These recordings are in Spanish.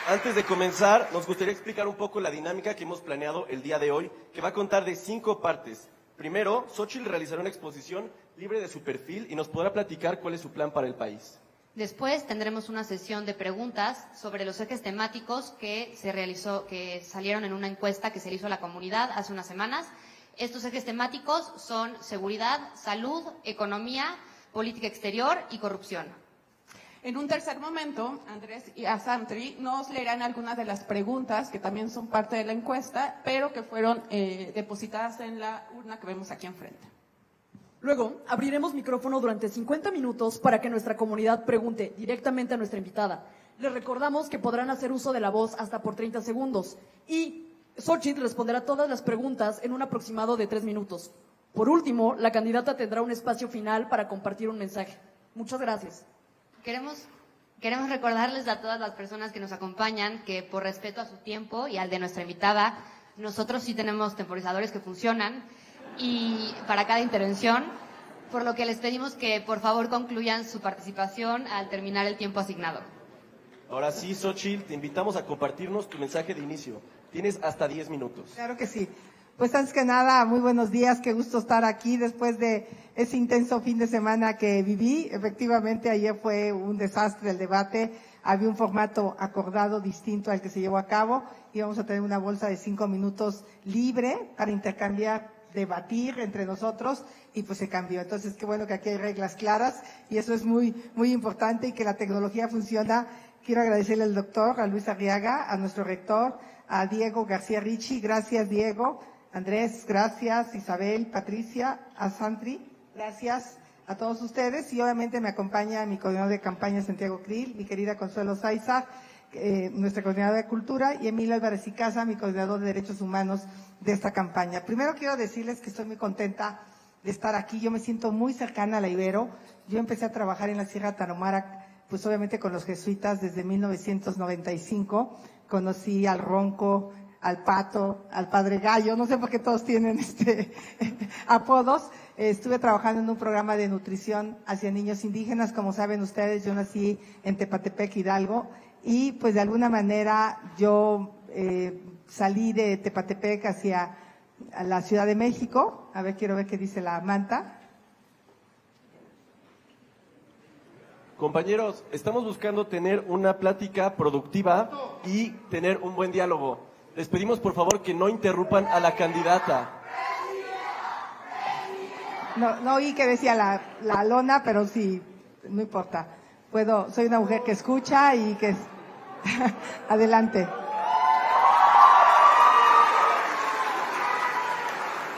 Antes de comenzar, nos gustaría explicar un poco la dinámica que hemos planeado el día de hoy, que va a contar de 5 partes. Primero, Xóchitl realizará una exposición libre de su perfil y nos podrá platicar cuál es su plan para el país. Después tendremos una sesión de preguntas sobre los ejes temáticos que salieron en una encuesta que se le hizo a la comunidad hace unas semanas. Estos ejes temáticos son seguridad, salud, economía, política exterior y corrupción. En un tercer momento, Andrés y Asantri nos leerán algunas de las preguntas que también son parte de la encuesta, pero que fueron depositadas en la urna que vemos aquí enfrente. Luego, abriremos micrófono durante 50 minutos para que nuestra comunidad pregunte directamente a nuestra invitada. Les recordamos que podrán hacer uso de la voz hasta por 30 segundos. Y Xóchitl responderá todas las preguntas en un aproximado de 3 minutos. Por último, la candidata tendrá un espacio final para compartir un mensaje. Muchas gracias. Queremos recordarles a todas las personas que nos acompañan que por respeto a su tiempo y al de nuestra invitada, nosotros sí tenemos temporizadores que funcionan y para cada intervención, por lo que les pedimos que por favor concluyan su participación al terminar el tiempo asignado. Ahora sí, Xóchitl, te invitamos a compartirnos tu mensaje de inicio. Tienes hasta 10 minutos. Claro que sí. Pues antes que nada, muy buenos días, qué gusto estar aquí después de ese intenso fin de semana que viví. Efectivamente, ayer fue un desastre el debate, había un formato acordado distinto al que se llevó a cabo, íbamos a tener una bolsa de 5 minutos libre para intercambiar, debatir entre nosotros y pues se cambió. Entonces, qué bueno que aquí hay reglas claras y eso es muy, muy importante y que la tecnología funciona. Quiero agradecerle al doctor, a Luis Arriaga, a nuestro rector, a Diego García Ricci. Gracias, Diego. Andrés, gracias. Isabel, Patricia, a Santri, gracias a todos ustedes. Y obviamente me acompaña mi coordinador de campaña, Santiago Krill, mi querida Consuelo Saiza, nuestra coordinadora de Cultura, y Emilio Álvarez y Casa, mi coordinador de Derechos Humanos de esta campaña. Primero quiero decirles que estoy muy contenta de estar aquí. Yo me siento muy cercana a la Ibero. Yo empecé a trabajar en la Sierra Tarahumara, pues obviamente con los jesuitas desde 1995. Conocí al Ronco, al Pato, al Padre Gallo, no sé por qué todos tienen apodos. Estuve trabajando en un programa de nutrición hacia niños indígenas. Como saben ustedes, yo nací en Tepatepec, Hidalgo, y pues de alguna manera yo salí de Tepatepec hacia la Ciudad de México. A ver, quiero ver qué dice la manta. Compañeros, estamos buscando tener una plática productiva y tener un buen diálogo. Les pedimos por favor que no interrumpan a la candidata. No oí que decía la lona, pero sí, no importa. Soy una mujer que escucha y que adelante.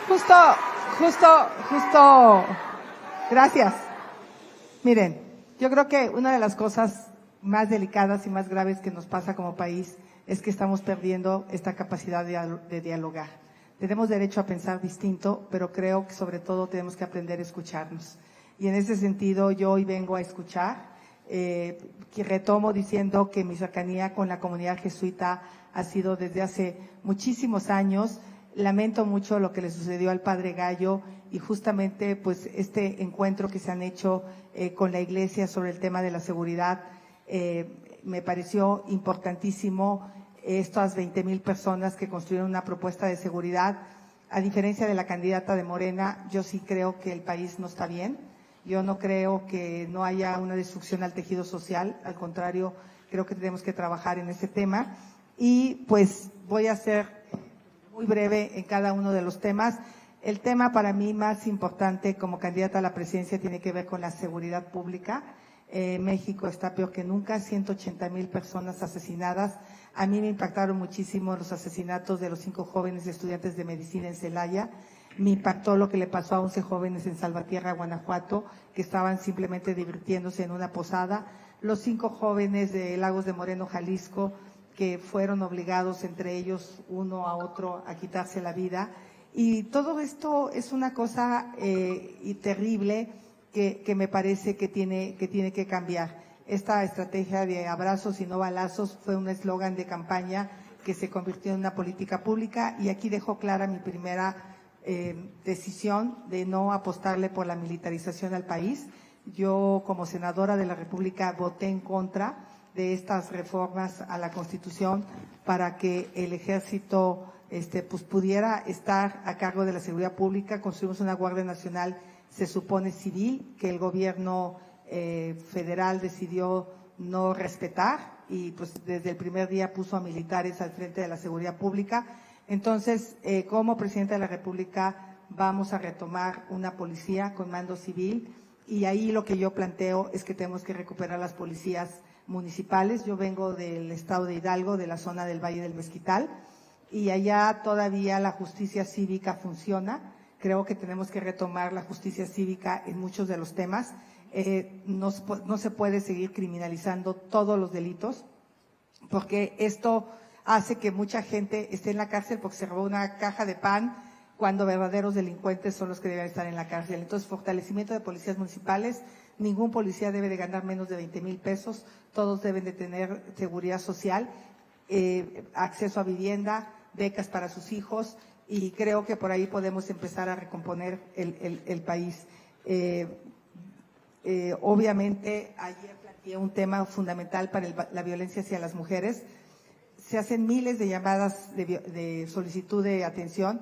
Justo. Gracias. Miren, yo creo que una de las cosas más delicadas y más graves que nos pasa como país es que estamos perdiendo esta capacidad de dialogar. Tenemos derecho a pensar distinto, pero creo que sobre todo tenemos que aprender a escucharnos. Y en ese sentido yo hoy vengo a escuchar, que retomo diciendo que mi cercanía con la comunidad jesuita ha sido desde hace muchísimos años. Lamento mucho lo que le sucedió al Padre Gallo y justamente pues este encuentro que se han hecho con la Iglesia sobre el tema de la seguridad, me pareció importantísimo. Estas 20,000 personas que construyeron una propuesta de seguridad, a diferencia de la candidata de Morena, yo sí creo que el país no está bien. Yo no creo que no haya una destrucción al tejido social, al contrario, creo que tenemos que trabajar en ese tema. Y pues voy a ser muy breve en cada uno de los temas. El tema para mí más importante como candidata a la presidencia tiene que ver con la seguridad pública. México está peor que nunca, 180,000 personas asesinadas. A mí me impactaron muchísimo los asesinatos de los 5 jóvenes estudiantes de medicina en Celaya. Me impactó lo que le pasó a 11 jóvenes en Salvatierra, Guanajuato, que estaban simplemente divirtiéndose en una posada. Los 5 jóvenes de Lagos de Moreno, Jalisco, que fueron obligados entre ellos uno a otro a quitarse la vida. Y todo esto es una cosa terrible que me parece que tiene que cambiar. Esta estrategia de abrazos y no balazos fue un eslogan de campaña que se convirtió en una política pública y aquí dejo clara mi primera decisión de no apostarle por la militarización al país. Yo como senadora de la República voté en contra de estas reformas a la Constitución para que el Ejército pues pudiera estar a cargo de la seguridad pública. Construimos una Guardia Nacional, se supone civil, que el gobierno federal decidió no respetar y pues desde el primer día puso a militares al frente de la seguridad pública. Entonces, como Presidenta de la República vamos a retomar una policía con mando civil y ahí lo que yo planteo es que tenemos que recuperar las policías municipales. Yo vengo del estado de Hidalgo, de la zona del Valle del Mezquital, y allá todavía la justicia cívica funciona. Creo que tenemos que retomar la justicia cívica en muchos de los temas. No se puede seguir criminalizando todos los delitos, porque esto hace que mucha gente esté en la cárcel porque se robó una caja de pan, cuando verdaderos delincuentes son los que deben estar en la cárcel. Entonces, fortalecimiento de policías municipales. Ningún policía debe de ganar menos de 20,000 pesos. Todos deben de tener seguridad social, acceso a vivienda, becas para sus hijos, y creo que por ahí podemos empezar a recomponer el país. Obviamente, ayer planteé un tema fundamental para la violencia hacia las mujeres. Se hacen miles de llamadas de solicitud de atención.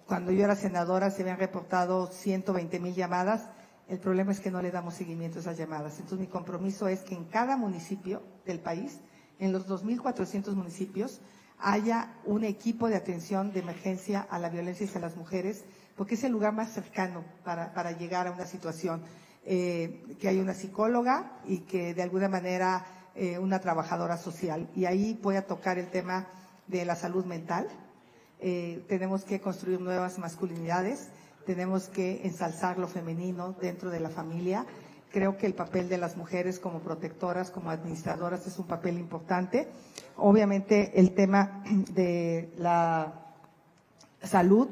Cuando yo era senadora se habían reportado 120,000 llamadas. El problema es que no le damos seguimiento a esas llamadas. Entonces, mi compromiso es que en cada municipio del país, en los 2,400 municipios, haya un equipo de atención de emergencia a la violencia hacia las mujeres, porque es el lugar más cercano para llegar a una situación. Que hay una psicóloga y que de alguna manera una trabajadora social. Y ahí voy a tocar el tema de la salud mental. Tenemos que construir nuevas masculinidades, tenemos que ensalzar lo femenino dentro de la familia. Creo que el papel de las mujeres como protectoras, como administradoras, es un papel importante. Obviamente el tema de la salud,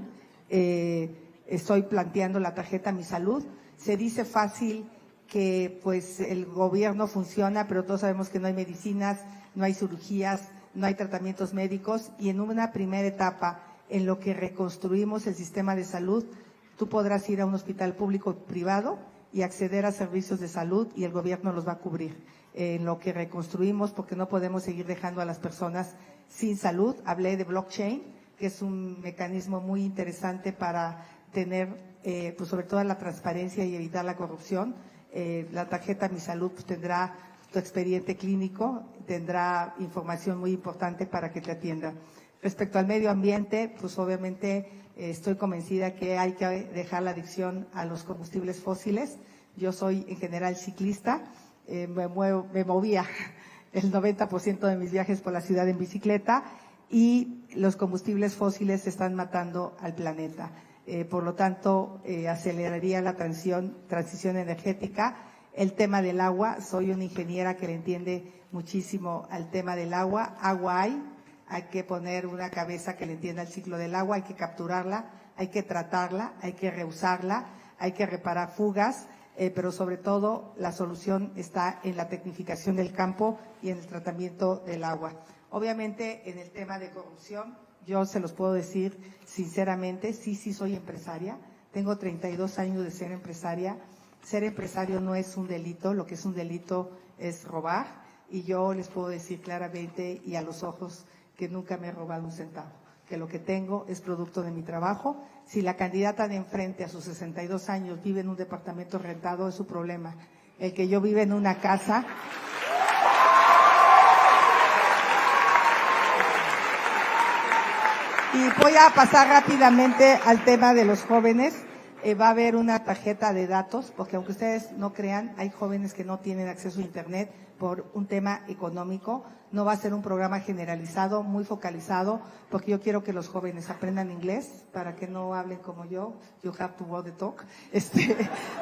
estoy planteando la tarjeta Mi Salud. Se dice fácil que pues el gobierno funciona, pero todos sabemos que no hay medicinas, no hay cirugías, no hay tratamientos médicos, y en una primera etapa en lo que reconstruimos el sistema de salud, tú podrás ir a un hospital público o privado y acceder a servicios de salud y el gobierno los va a cubrir en lo que reconstruimos, porque no podemos seguir dejando a las personas sin salud. Hablé de blockchain, que es un mecanismo muy interesante para tener pues sobre todo la transparencia y evitar la corrupción. La tarjeta Mi Salud pues tendrá tu expediente clínico, tendrá información muy importante para que te atienda. Respecto al medio ambiente, pues obviamente estoy convencida que hay que dejar la adicción a los combustibles fósiles. Yo soy en general ciclista, me movía el 90% de mis viajes por la ciudad en bicicleta, y los combustibles fósiles están matando al planeta. Por lo tanto, aceleraría la transición energética. El tema del agua, soy una ingeniera que le entiende muchísimo al tema del agua. Agua hay que poner una cabeza que le entienda el ciclo del agua, hay que capturarla, hay que tratarla, hay que reusarla, hay que reparar fugas, pero sobre todo la solución está en la tecnificación del campo y en el tratamiento del agua. Obviamente, en el tema de corrupción, yo se los puedo decir sinceramente, sí soy empresaria, tengo 32 años de ser empresaria. Ser empresario no es un delito, lo que es un delito es robar, y yo les puedo decir claramente y a los ojos que nunca me he robado un centavo, que lo que tengo es producto de mi trabajo. Si la candidata de enfrente a sus 62 años vive en un departamento rentado, es su problema. El que yo vive en una casa… Y voy a pasar rápidamente al tema de los jóvenes. Va a haber una tarjeta de datos, porque aunque ustedes no crean, hay jóvenes que no tienen acceso a Internet por un tema económico. No va a ser un programa generalizado, muy focalizado, porque yo quiero que los jóvenes aprendan inglés para que no hablen como yo. You have to walk the talk.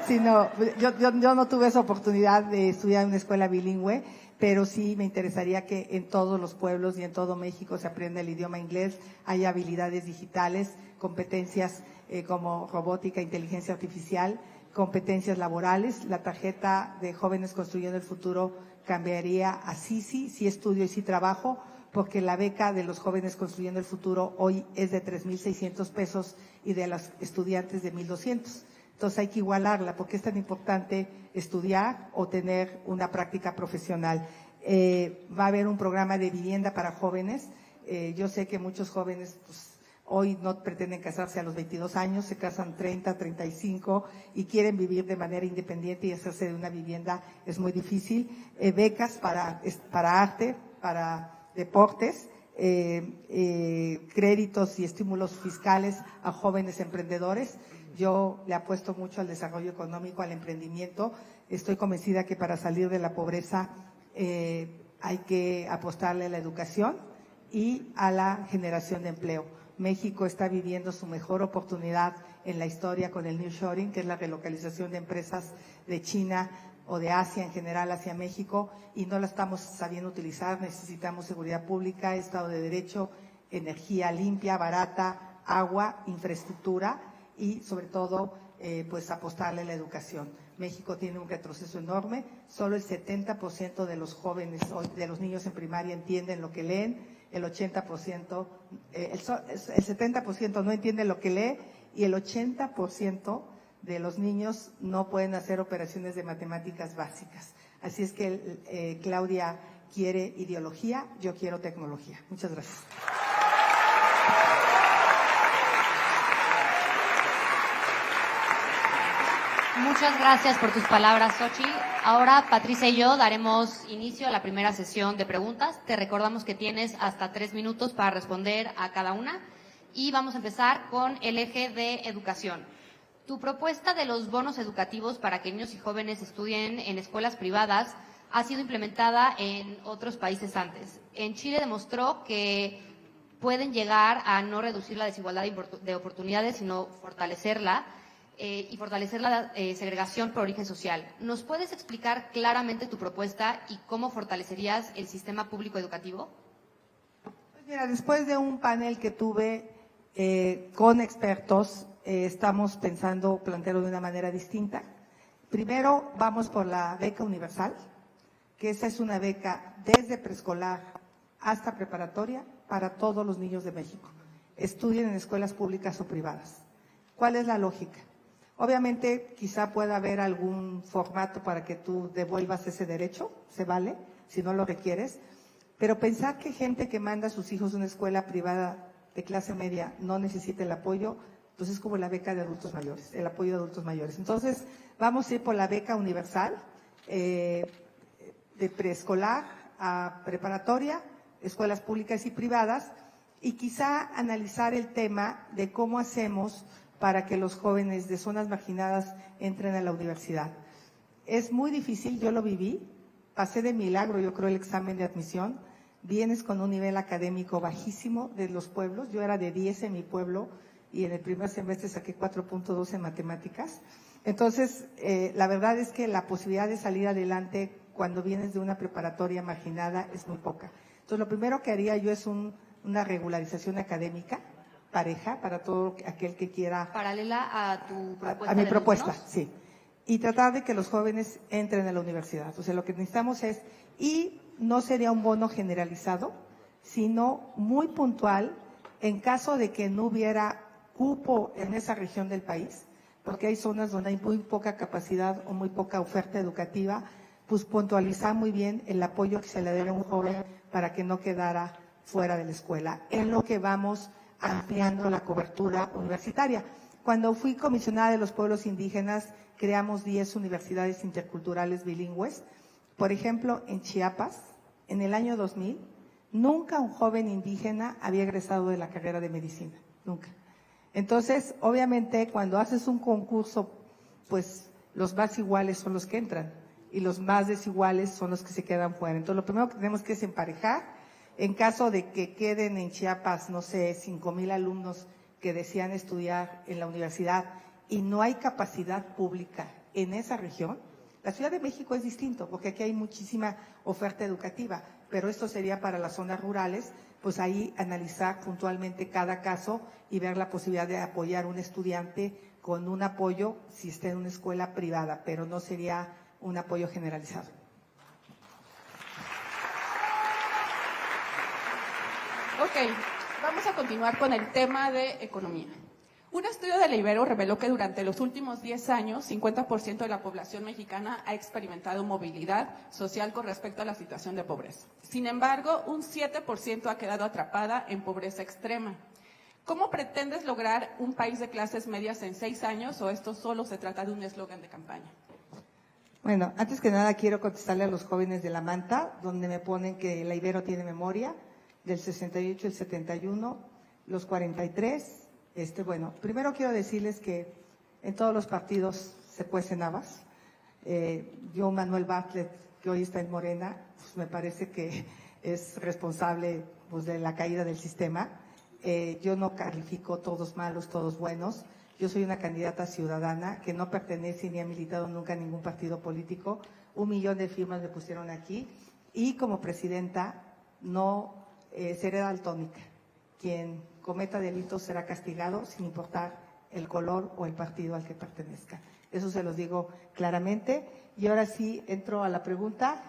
Sino, yo no tuve esa oportunidad de estudiar en una escuela bilingüe, pero sí me interesaría que en todos los pueblos y en todo México se aprenda el idioma inglés, haya habilidades digitales, competencias como robótica, inteligencia artificial, competencias laborales. La tarjeta de Jóvenes Construyendo el Futuro cambiaría a Sí estudio y sí trabajo, porque la beca de los Jóvenes Construyendo el Futuro hoy es de 3,600 pesos y de los estudiantes de 1,200. Entonces hay que igualarla, porque es tan importante estudiar o tener una práctica profesional. Va a haber un programa de vivienda para jóvenes. Yo sé que muchos jóvenes pues, hoy no pretenden casarse a los 22 años, se casan 30, 35 y quieren vivir de manera independiente y hacerse de una vivienda es muy difícil. Becas para arte, para deportes, créditos y estímulos fiscales a jóvenes emprendedores. Yo le apuesto mucho al desarrollo económico, al emprendimiento. Estoy convencida que para salir de la pobreza hay que apostarle a la educación y a la generación de empleo. México está viviendo su mejor oportunidad en la historia con el nearshoring, que es la relocalización de empresas de China o de Asia en general hacia México, y no la estamos sabiendo utilizar. Necesitamos seguridad pública, Estado de Derecho, energía limpia, barata, agua, infraestructura y sobre todo pues apostarle a la educación. México tiene un retroceso enorme, solo el 70% de los jóvenes, de los niños en primaria entienden lo que leen, el 80%, el 70% no entiende lo que lee y el 80% de los niños no pueden hacer operaciones de matemáticas básicas. Así es que Claudia quiere ideología, yo quiero tecnología. Muchas gracias. Muchas gracias por tus palabras, Xochitl. Ahora Patricia y yo daremos inicio a la primera sesión de preguntas. Te recordamos que tienes hasta 3 minutos para responder a cada una y vamos a empezar con el eje de educación. Tu propuesta de los bonos educativos para que niños y jóvenes estudien en escuelas privadas ha sido implementada en otros países antes. En Chile demostró que pueden llegar a no reducir la desigualdad de oportunidades, sino fortalecerla. Y fortalecer la segregación por origen social. ¿Nos puedes explicar claramente tu propuesta y cómo fortalecerías el sistema público educativo? Pues mira, después de un panel que tuve con expertos, estamos pensando plantearlo de una manera distinta. Primero vamos por la beca universal, que esa es una beca desde preescolar hasta preparatoria para todos los niños de México. Estudien en escuelas públicas o privadas. ¿Cuál es la lógica? Obviamente, quizá pueda haber algún formato para que tú devuelvas ese derecho, se vale, si no lo requieres, pero pensar que gente que manda a sus hijos a una escuela privada de clase media no necesita el apoyo, pues es como la beca de adultos mayores, el apoyo de adultos mayores. Entonces, vamos a ir por la beca universal, de preescolar a preparatoria, escuelas públicas y privadas, y quizá analizar el tema de cómo hacemos para que los jóvenes de zonas marginadas entren a la universidad. Es muy difícil, yo lo viví, pasé de milagro, yo creo, el examen de admisión. Vienes con un nivel académico bajísimo de los pueblos, yo era de 10 en mi pueblo y en el primer semestre saqué 4.2 en matemáticas. Entonces, la verdad es que la posibilidad de salir adelante cuando vienes de una preparatoria marginada es muy poca. Entonces, lo primero que haría yo es una regularización académica, pareja, para todo aquel que quiera. Paralela a tu propuesta. A mi de propuesta, bonos. sí. Y tratar de que los jóvenes entren a la universidad. O sea, lo que necesitamos es, y no sería un bono generalizado, sino muy puntual en caso de que no hubiera cupo en esa región del país, porque hay zonas donde hay muy poca capacidad o muy poca oferta educativa, pues puntualizar muy bien el apoyo que se le debe a un joven para que no quedara fuera de la escuela, en lo que vamos ampliando la cobertura universitaria. Cuando fui comisionada de los pueblos indígenas, creamos 10 universidades interculturales bilingües. Por ejemplo, en Chiapas, en el año 2000, nunca un joven indígena había egresado de la carrera de medicina, nunca. Entonces, obviamente, cuando haces un concurso, pues los más iguales son los que entran y los más desiguales son los que se quedan fuera. Entonces, lo primero que tenemos que es emparejar. En caso de que queden en Chiapas, no sé, 5,000 alumnos que desean estudiar en la universidad y no hay capacidad pública en esa región, la Ciudad de México es distinto, porque aquí hay muchísima oferta educativa, pero esto sería para las zonas rurales, pues ahí analizar puntualmente cada caso y ver la posibilidad de apoyar a un estudiante con un apoyo si está en una escuela privada, pero no sería un apoyo generalizado. Ok, vamos a continuar con el tema de economía. Un estudio de la Ibero reveló que durante los últimos 10 años, 50% de la población mexicana ha experimentado movilidad social con respecto a la situación de pobreza. Sin embargo, un 7% ha quedado atrapada en pobreza extrema. ¿Cómo pretendes lograr un país de clases medias en 6 años o esto solo se trata de un eslogan de campaña? Bueno, antes que nada quiero contestarle a los jóvenes de la Manta, donde me ponen que la Ibero tiene memoria, del 68 al 71, los 43. Bueno, primero quiero decirles que en todos los partidos se cuecen habas. Yo, Manuel Bartlett, que hoy está en Morena, pues me parece que es responsable pues, de la caída del sistema. Yo no califico todos malos, todos buenos. Yo soy una candidata ciudadana que no pertenece ni ha militado nunca en ningún partido político. 1 millón de firmas me pusieron aquí y como presidenta no seré daltónica. Quien cometa delitos será castigado sin importar el color o el partido al que pertenezca. Eso se los digo claramente. Y ahora sí entro a la pregunta.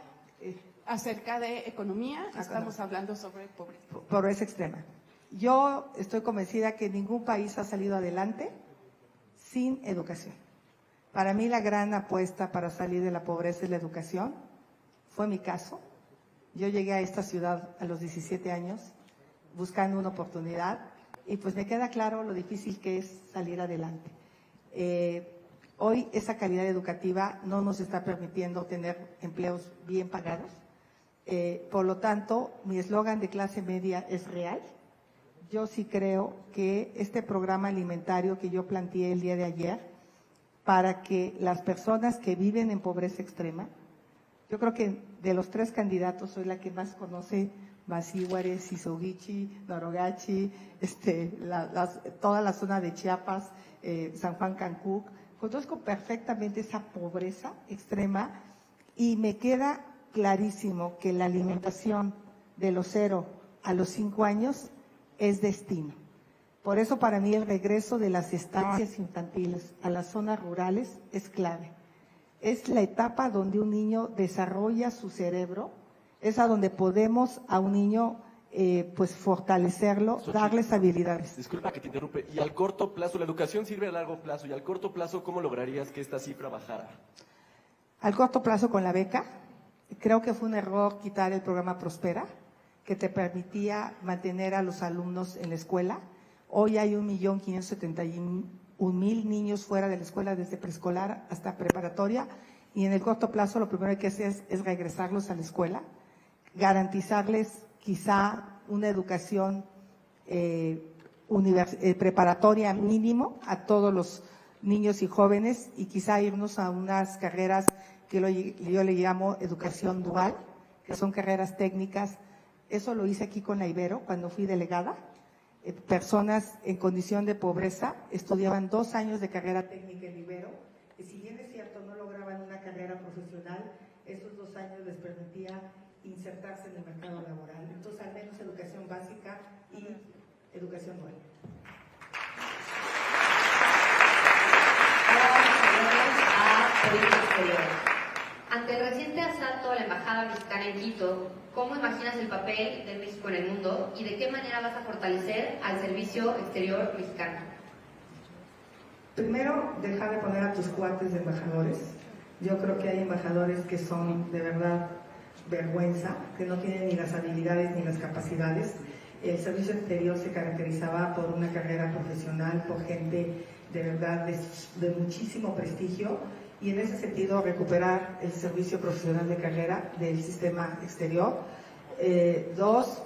Acerca de economía, estamos hablando sobre pobreza. Pobreza extrema. Yo estoy convencida que ningún país ha salido adelante sin educación. Para mí la gran apuesta para salir de la pobreza es la educación. Fue mi caso. Yo llegué a esta ciudad a los 17 años buscando una oportunidad y pues me queda claro lo difícil que es salir adelante. Hoy esa calidad educativa no nos está permitiendo tener empleos bien pagados. Por lo tanto, mi eslogan de clase media es real. Yo sí creo que este programa alimentario que yo planteé el día de ayer para que las personas que viven en pobreza extrema, yo creo que de los 3 candidatos soy la que más conoce Masíhuares, Isoguichi, Norogachi, toda la zona de Chiapas, San Juan Cancún. Conozco perfectamente esa pobreza extrema y me queda clarísimo que la alimentación de los 0 a los 5 años es destino. Por eso para mí el regreso de las estancias infantiles a las zonas rurales es clave. Es la etapa donde un niño desarrolla su cerebro, es a donde podemos a un niño pues fortalecerlo, darles habilidades. Disculpa que te interrumpe. Y al corto plazo, la educación sirve a largo plazo, y al corto plazo, ¿cómo lograrías que esta cifra bajara? Al corto plazo con la beca, creo que fue un error quitar el programa Prospera, que te permitía mantener a los alumnos en la escuela. Hoy hay 1.571.000 niños fuera de la escuela desde preescolar hasta preparatoria y en el corto plazo lo primero que hay que hacer es regresarlos a la escuela, garantizarles quizá una educación preparatoria mínimo a todos los niños y jóvenes y quizá irnos a unas carreras que yo le llamo educación dual, que son carreras técnicas. Eso lo hice aquí con la Ibero cuando fui delegada. Personas en condición de pobreza estudiaban 2 años de carrera técnica en Ibero y si bien es cierto no lograban una carrera profesional, esos 2 años les permitía insertarse en el mercado laboral. Entonces al menos educación básica y educación dual. Ante el reciente asalto a la embajada mexicana en Quito, ¿cómo imaginas el papel de México en el mundo y de qué manera vas a fortalecer al servicio exterior mexicano? Primero, dejar de poner a tus cuates de embajadores. Yo creo que hay embajadores que son de verdad vergüenza, que no tienen ni las habilidades ni las capacidades. El servicio exterior se caracterizaba por una carrera profesional, por gente de verdad de muchísimo prestigio. Y en ese sentido recuperar el servicio profesional de carrera del sistema exterior. 2,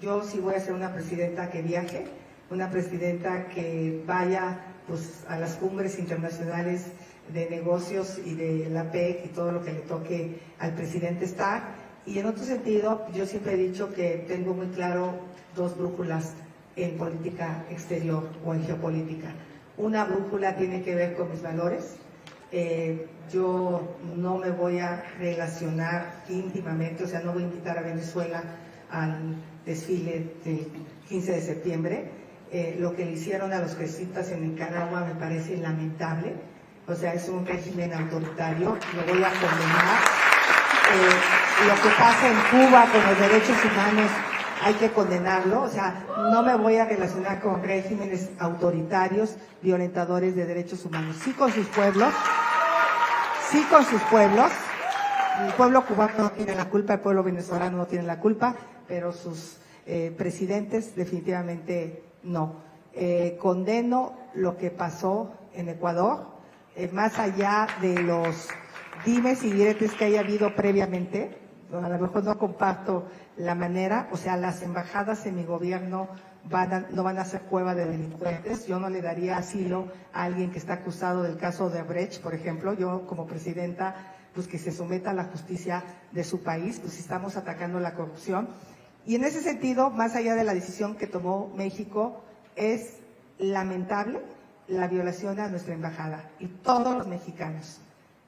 yo sí voy a ser una presidenta que viaje, una presidenta que vaya pues, a las cumbres internacionales de negocios y de la PEC y todo lo que le toque al presidente estar. Y en otro sentido, yo siempre he dicho que tengo muy claro 2 brújulas en política exterior o en geopolítica. Una brújula tiene que ver con mis valores. Yo no me voy a relacionar íntimamente, o sea, no voy a invitar a Venezuela al desfile del 15 de septiembre. Lo que le hicieron a los jesuitas en Nicaragua me parece lamentable, o sea, es un régimen autoritario, lo voy a condenar. Lo que pasa en Cuba con los derechos humanos hay que condenarlo, o sea, no me voy a relacionar con regímenes autoritarios, violentadores de derechos humanos, sí con sus pueblos, el pueblo cubano no tiene la culpa, el pueblo venezolano no tiene la culpa, pero sus presidentes definitivamente no. Condeno lo que pasó en Ecuador, más allá de los dimes y diretes que haya habido previamente. A lo mejor no comparto la manera, o sea, las embajadas en mi gobierno no van a ser cueva de delincuentes. Yo no le daría asilo a alguien que está acusado del caso de Brecht, por ejemplo. Yo como presidenta, pues que se someta a la justicia de su país, pues estamos atacando la corrupción. Y en ese sentido, más allá de la decisión que tomó México, es lamentable la violación a nuestra embajada. Y todos los mexicanos,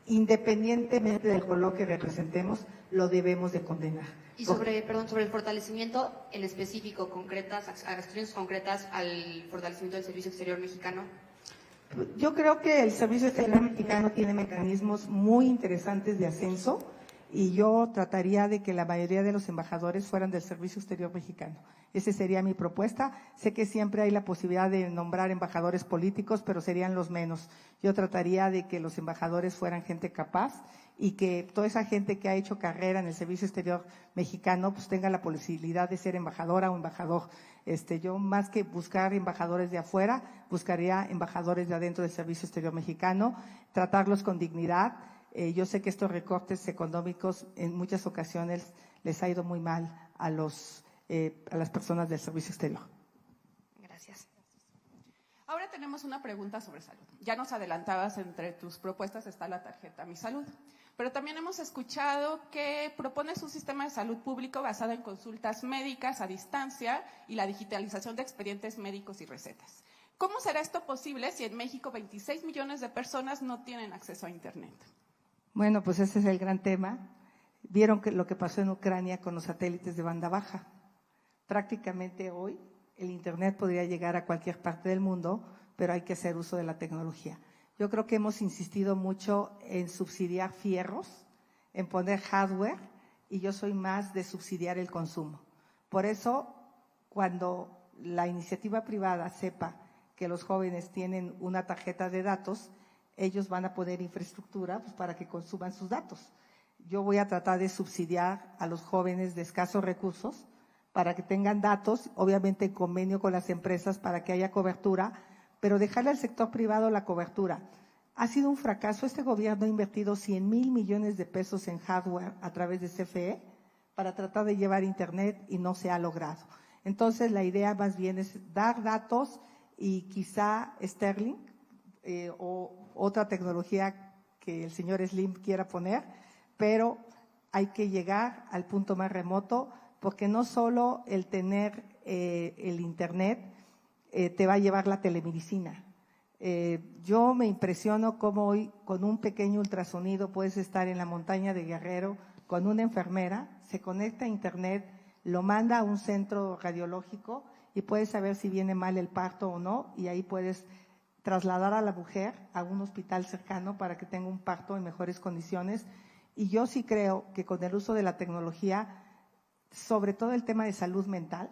independientemente del color que representemos, lo debemos de condenar. Y sobre el fortalecimiento en específico, acciones concretas al fortalecimiento del Servicio Exterior Mexicano. Yo creo que el Servicio Exterior Mexicano tiene mecanismos muy interesantes de ascenso y yo trataría de que la mayoría de los embajadores fueran del Servicio Exterior Mexicano. Esa sería mi propuesta. Sé que siempre hay la posibilidad de nombrar embajadores políticos, pero serían los menos. Yo trataría de que los embajadores fueran gente capaz y que toda esa gente que ha hecho carrera en el Servicio Exterior Mexicano pues tenga la posibilidad de ser embajadora o embajador. Yo más que buscar embajadores de afuera, buscaría embajadores de adentro del Servicio Exterior Mexicano, tratarlos con dignidad. Yo sé que estos recortes económicos en muchas ocasiones les ha ido muy mal a las personas del Servicio Exterior. Gracias. Ahora tenemos una pregunta sobre salud. Ya nos adelantabas, entre tus propuestas está la tarjeta Mi Salud, pero también hemos escuchado que propones un sistema de salud público basado en consultas médicas a distancia y la digitalización de expedientes médicos y recetas. ¿Cómo será esto posible si en México 26 millones de personas no tienen acceso a Internet? Bueno, pues ese es el gran tema. Vieron lo que pasó en Ucrania con los satélites de banda baja. Prácticamente hoy el Internet podría llegar a cualquier parte del mundo, pero hay que hacer uso de la tecnología. Yo creo que hemos insistido mucho en subsidiar fierros, en poner hardware, y yo soy más de subsidiar el consumo. Por eso, cuando la iniciativa privada sepa que los jóvenes tienen una tarjeta de datos, ellos van a poner infraestructura pues, para que consuman sus datos. Yo voy a tratar de subsidiar a los jóvenes de escasos recursos para que tengan datos, obviamente en convenio con las empresas para que haya cobertura, pero dejarle al sector privado la cobertura. Ha sido un fracaso. Este gobierno ha invertido 100,000 millones de pesos en hardware a través de CFE para tratar de llevar Internet y no se ha logrado. Entonces, la idea más bien es dar datos y quizá Starlink o otra tecnología que el señor Slim quiera poner, pero hay que llegar al punto más remoto, porque no solo el tener el Internet te va a llevar la telemedicina. Yo me impresiono cómo hoy con un pequeño ultrasonido puedes estar en la montaña de Guerrero con una enfermera, se conecta a Internet, lo manda a un centro radiológico y puedes saber si viene mal el parto o no, y ahí puedes trasladar a la mujer a un hospital cercano para que tenga un parto en mejores condiciones. Y yo sí creo que con el uso de la tecnología, sobre todo el tema de salud mental,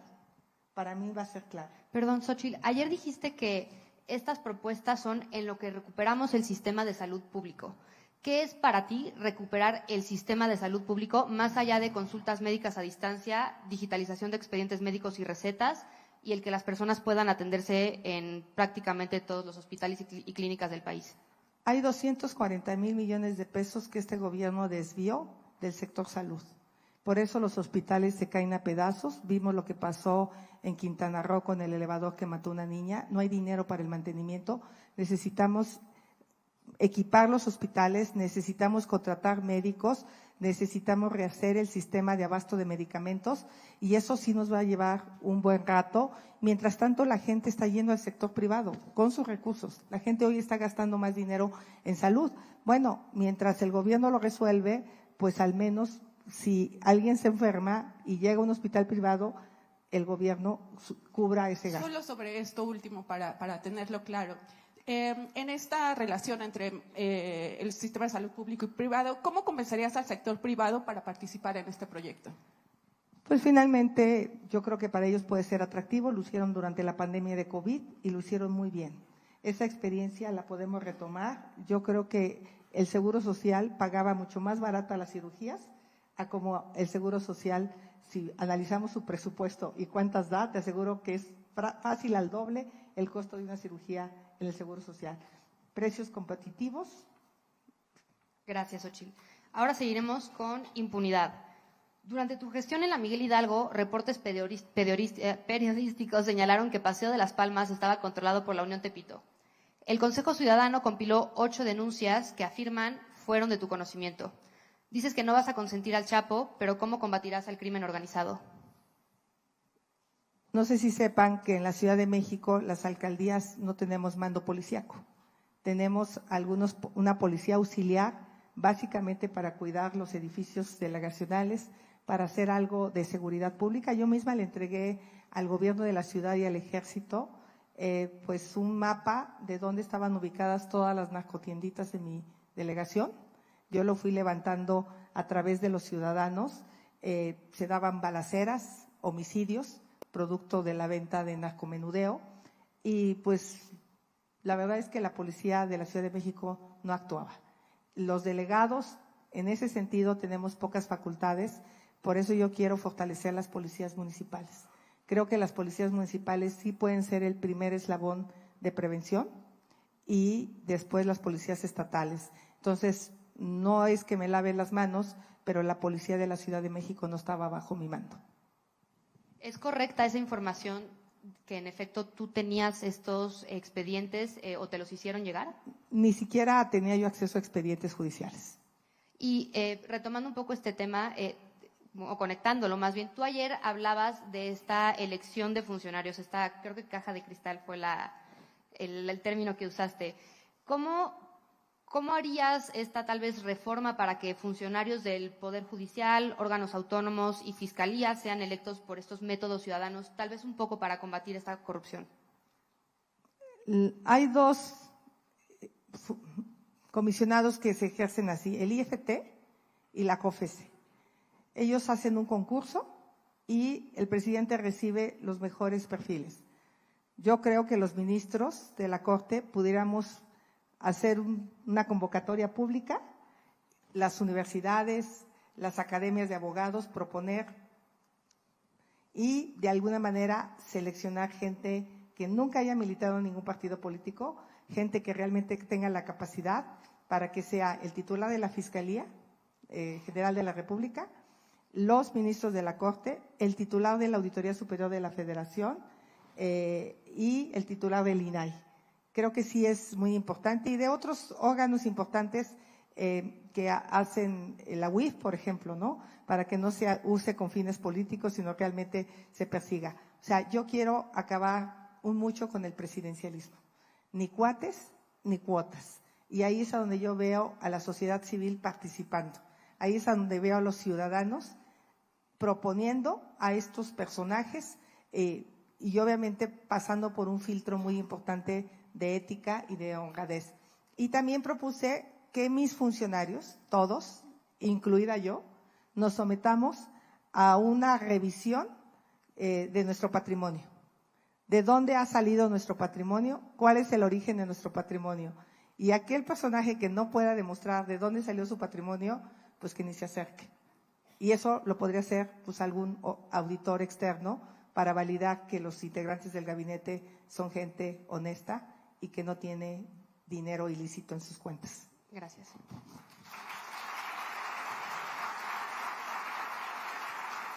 para mí va a ser clave. Perdón, Xóchitl, ayer dijiste que estas propuestas son en lo que recuperamos el sistema de salud público. ¿Qué es para ti recuperar el sistema de salud público más allá de consultas médicas a distancia, digitalización de expedientes médicos y recetas y el que las personas puedan atenderse en prácticamente todos los hospitales y clínicas del país? Hay 240,000 millones de pesos que este gobierno desvió del sector salud. Por eso los hospitales se caen a pedazos. Vimos lo que pasó en Quintana Roo con el elevador que mató a una niña. No hay dinero para el mantenimiento. Necesitamos equipar los hospitales, necesitamos contratar médicos, necesitamos rehacer el sistema de abasto de medicamentos, y eso sí nos va a llevar un buen rato. Mientras tanto, la gente está yendo al sector privado con sus recursos. La gente hoy está gastando más dinero en salud. Bueno, mientras el gobierno lo resuelve, pues al menos si alguien se enferma y llega a un hospital privado, el gobierno cubra ese gasto. Solo sobre esto último, para tenerlo claro. En esta relación entre el sistema de salud público y privado, ¿cómo convencerías al sector privado para participar en este proyecto? Pues finalmente yo creo que para ellos puede ser atractivo, lo hicieron durante la pandemia de COVID y lo hicieron muy bien. Esa experiencia la podemos retomar. Yo creo que el Seguro Social pagaba mucho más barata las cirugías a como el Seguro Social, si analizamos su presupuesto y cuántas da, te aseguro que es fácil al doble el costo de una cirugía en el Seguro Social. Precios competitivos. Gracias, Xochitl. Ahora seguiremos con impunidad. Durante tu gestión en la Miguel Hidalgo, reportes periodísticos señalaron que Paseo de las Palmas estaba controlado por la Unión Tepito. El Consejo Ciudadano compiló 8 denuncias que afirman fueron de tu conocimiento. Dices que no vas a consentir al Chapo, pero ¿cómo combatirás al crimen organizado? No sé si sepan que en la Ciudad de México las alcaldías no tenemos mando policíaco. Tenemos una policía auxiliar, básicamente para cuidar los edificios delegacionales, para hacer algo de seguridad pública. Yo misma le entregué al gobierno de la ciudad y al ejército pues un mapa de dónde estaban ubicadas todas las narcotienditas de mi delegación. Yo lo fui levantando a través de los ciudadanos. Se daban balaceras, homicidios, producto de la venta de narcomenudeo. Y pues la verdad es que la policía de la Ciudad de México no actuaba. Los delegados, en ese sentido, tenemos pocas facultades. Por eso yo quiero fortalecer las policías municipales. Creo que las policías municipales sí pueden ser el primer eslabón de prevención y después las policías estatales. Entonces, no es que me lave las manos, pero la policía de la Ciudad de México no estaba bajo mi mando. ¿Es correcta esa información que en efecto tú tenías estos expedientes o te los hicieron llegar? Ni siquiera tenía yo acceso a expedientes judiciales. Y retomando un poco este tema, o conectándolo más bien, tú ayer hablabas de esta elección de funcionarios, creo que caja de cristal fue el término que usaste. ¿Cómo harías esta tal vez reforma para que funcionarios del Poder Judicial, órganos autónomos y Fiscalía sean electos por estos métodos ciudadanos, tal vez un poco para combatir esta corrupción? Hay 2 comisionados que se ejercen así, el IFT y la COFESE. Ellos hacen un concurso y el presidente recibe los mejores perfiles. Yo creo que los ministros de la Corte pudiéramos hacer una convocatoria pública, las universidades, las academias de abogados, proponer y de alguna manera seleccionar gente que nunca haya militado en ningún partido político, gente que realmente tenga la capacidad para que sea el titular de la Fiscalía General de la República, los ministros de la Corte, el titular de la Auditoría Superior de la Federación y el titular del INAI. Creo que sí es muy importante y de otros órganos importantes que hacen la UIF, por ejemplo, ¿no? Para que no se use con fines políticos, sino realmente se persiga. O sea, yo quiero acabar mucho con el presidencialismo. Ni cuates, ni cuotas. Y ahí es a donde yo veo a la sociedad civil participando. Ahí es a donde veo a los ciudadanos proponiendo a estos personajes y obviamente pasando por un filtro muy importante de ética y de honradez. Y también propuse que mis funcionarios, todos, incluida yo, nos sometamos a una revisión de nuestro patrimonio. ¿De dónde ha salido nuestro patrimonio? ¿Cuál es el origen de nuestro patrimonio? Y aquel personaje que no pueda demostrar de dónde salió su patrimonio, pues que ni se acerque. Y eso lo podría hacer pues algún auditor externo para validar que los integrantes del gabinete son gente honesta y que no tiene dinero ilícito en sus cuentas. Gracias.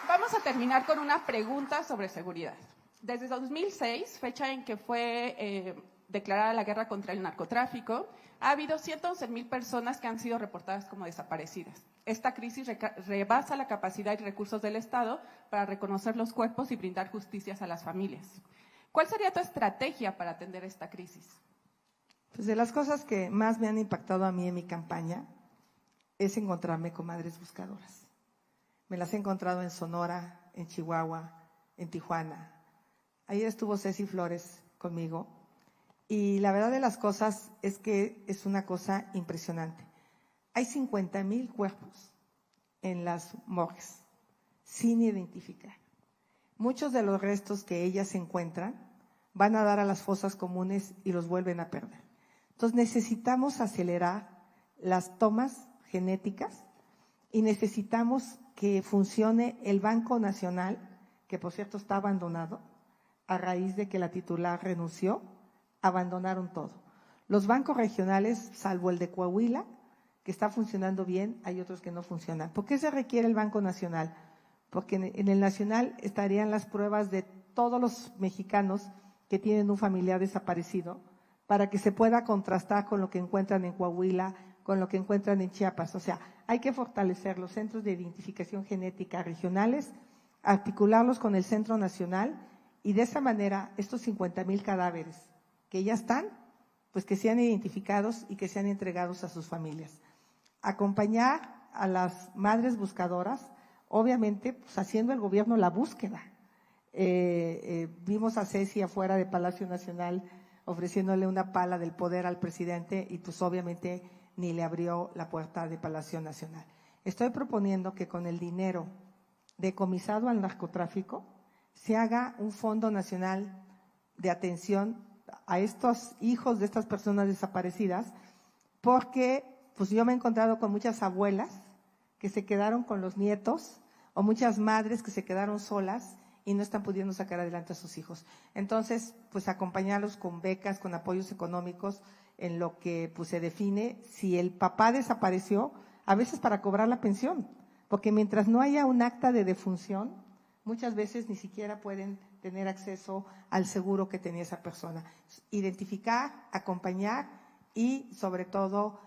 Vamos a terminar con una pregunta sobre seguridad. Desde 2006, fecha en que fue declarada la guerra contra el narcotráfico, ha habido 111,000 personas que han sido reportadas como desaparecidas. Esta crisis rebasa la capacidad y recursos del Estado para reconocer los cuerpos y brindar justicias a las familias. ¿Cuál sería tu estrategia para atender esta crisis? Pues de las cosas que más me han impactado a mí en mi campaña es encontrarme con madres buscadoras. Me las he encontrado en Sonora, en Chihuahua, en Tijuana. Ayer estuvo Ceci Flores conmigo y la verdad de las cosas es que es una cosa impresionante. Hay 50,000 cuerpos en las morgues, sin identificar. Muchos de los restos que ellas encuentran van a dar a las fosas comunes y los vuelven a perder. Entonces necesitamos acelerar las tomas genéticas y necesitamos que funcione el Banco Nacional, que por cierto está abandonado, a raíz de que la titular renunció, abandonaron todo. Los bancos regionales, salvo el de Coahuila, que está funcionando bien, hay otros que no funcionan. ¿Por qué se requiere el Banco Nacional? Porque en el Nacional estarían las pruebas de todos los mexicanos que tienen un familiar desaparecido, para que se pueda contrastar con lo que encuentran en Coahuila, con lo que encuentran en Chiapas. O sea, hay que fortalecer los centros de identificación genética regionales, articularlos con el Centro Nacional y de esa manera estos 50,000 cadáveres que ya están, pues que sean identificados y que sean entregados a sus familias. Acompañar a las madres buscadoras, obviamente, pues haciendo el gobierno la búsqueda. Vimos a Ceci afuera de Palacio Nacional ofreciéndole una pala del poder al presidente y pues obviamente ni le abrió la puerta de Palacio Nacional. Estoy proponiendo que con el dinero decomisado al narcotráfico se haga un fondo nacional de atención a estos hijos de estas personas desaparecidas, porque pues yo me he encontrado con muchas abuelas que se quedaron con los nietos o muchas madres que se quedaron solas y no están pudiendo sacar adelante a sus hijos. Entonces, pues acompañarlos con becas, con apoyos económicos en lo que pues se define si el papá desapareció, a veces para cobrar la pensión, porque mientras no haya un acta de defunción, muchas veces ni siquiera pueden tener acceso al seguro que tenía esa persona. Identificar, acompañar y sobre todo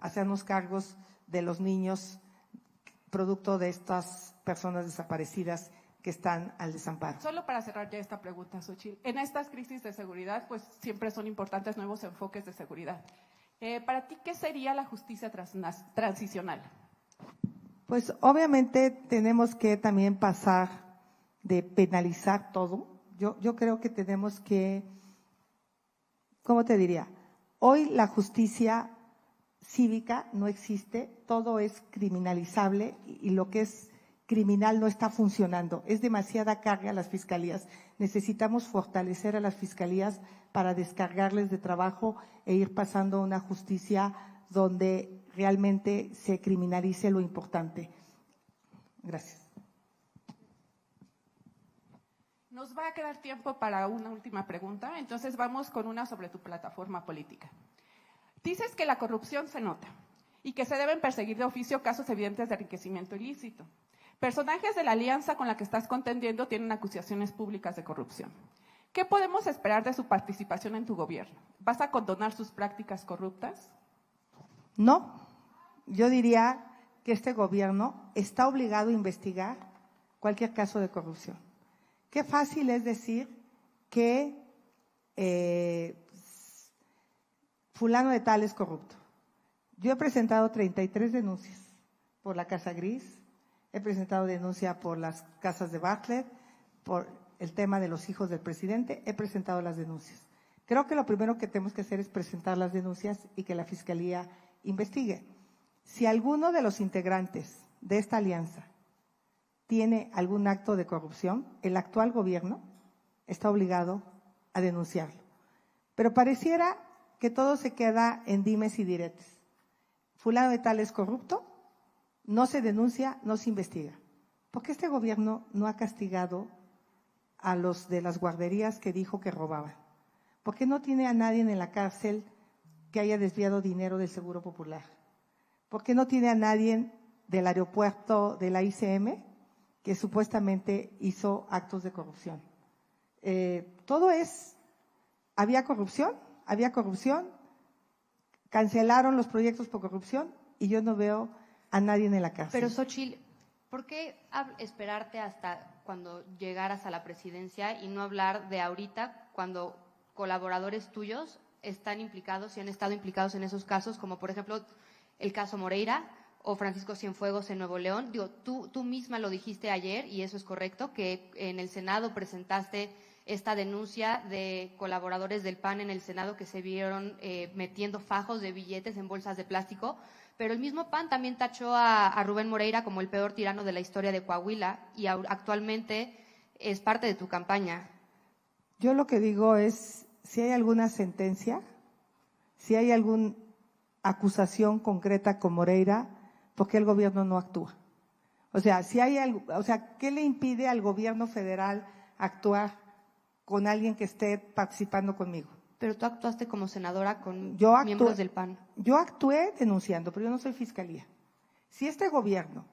hacernos cargos de los niños producto de estas personas desaparecidas que están al desamparo. Solo para cerrar ya esta pregunta, Xóchitl, en estas crisis de seguridad, pues siempre son importantes nuevos enfoques de seguridad. Para ti, ¿qué sería la justicia transicional? Pues obviamente tenemos que también pasar de penalizar todo. Yo creo que tenemos que, ¿cómo te diría? Hoy la justicia cívica no existe, todo es criminalizable y lo que es criminal no está funcionando. Es demasiada carga a las fiscalías. Necesitamos fortalecer a las fiscalías para descargarles de trabajo e ir pasando a una justicia donde realmente se criminalice lo importante. Gracias. Nos va a quedar tiempo para una última pregunta, entonces vamos con una sobre tu plataforma política. Dices que la corrupción se nota y que se deben perseguir de oficio casos evidentes de enriquecimiento ilícito. Personajes de la alianza con la que estás contendiendo tienen acusaciones públicas de corrupción. ¿Qué podemos esperar de su participación en tu gobierno? ¿Vas a condonar sus prácticas corruptas? No, yo diría que este gobierno está obligado a investigar cualquier caso de corrupción. Qué fácil es decir que fulano de tal es corrupto. Yo he presentado 33 denuncias por la Casa Gris, he presentado denuncia por las casas de Bartlett, por el tema de los hijos del presidente, he presentado las denuncias. Creo que lo primero que tenemos que hacer es presentar las denuncias y que la Fiscalía investigue. Si alguno de los integrantes de esta alianza tiene algún acto de corrupción, el actual gobierno está obligado a denunciarlo. Pero pareciera que todo se queda en dimes y diretes. Fulano de tal es corrupto, no se denuncia, no se investiga. ¿Por qué este gobierno no ha castigado a los de las guarderías que dijo que robaban? ¿Por qué no tiene a nadie en la cárcel que haya desviado dinero del Seguro Popular? ¿Por qué no tiene a nadie del aeropuerto de la ICM que supuestamente hizo actos de corrupción? Había corrupción, cancelaron los proyectos por corrupción y yo no veo a nadie en la cárcel. Pero Xóchitl, ¿por qué esperarte hasta cuando llegaras a la presidencia y no hablar de ahorita cuando colaboradores tuyos están implicados y han estado implicados en esos casos, como por ejemplo el caso Moreira o Francisco Cienfuegos en Nuevo León? Digo, tú misma lo dijiste ayer y eso es correcto, que en el Senado presentaste esta denuncia de colaboradores del PAN en el Senado que se vieron metiendo fajos de billetes en bolsas de plástico. pero el mismo PAN también tachó a Rubén Moreira como el peor tirano de la historia de Coahuila y actualmente es parte de tu campaña. Yo lo que digo es, si hay alguna sentencia, si hay alguna acusación concreta con Moreira, ¿por qué el gobierno no actúa? O sea, si hay algo, o sea, ¿qué le impide al gobierno federal actuar con alguien que esté participando conmigo? Pero tú actuaste como senadora con Yo miembros del PAN. Yo actué denunciando, pero yo no soy fiscalía. Si este gobierno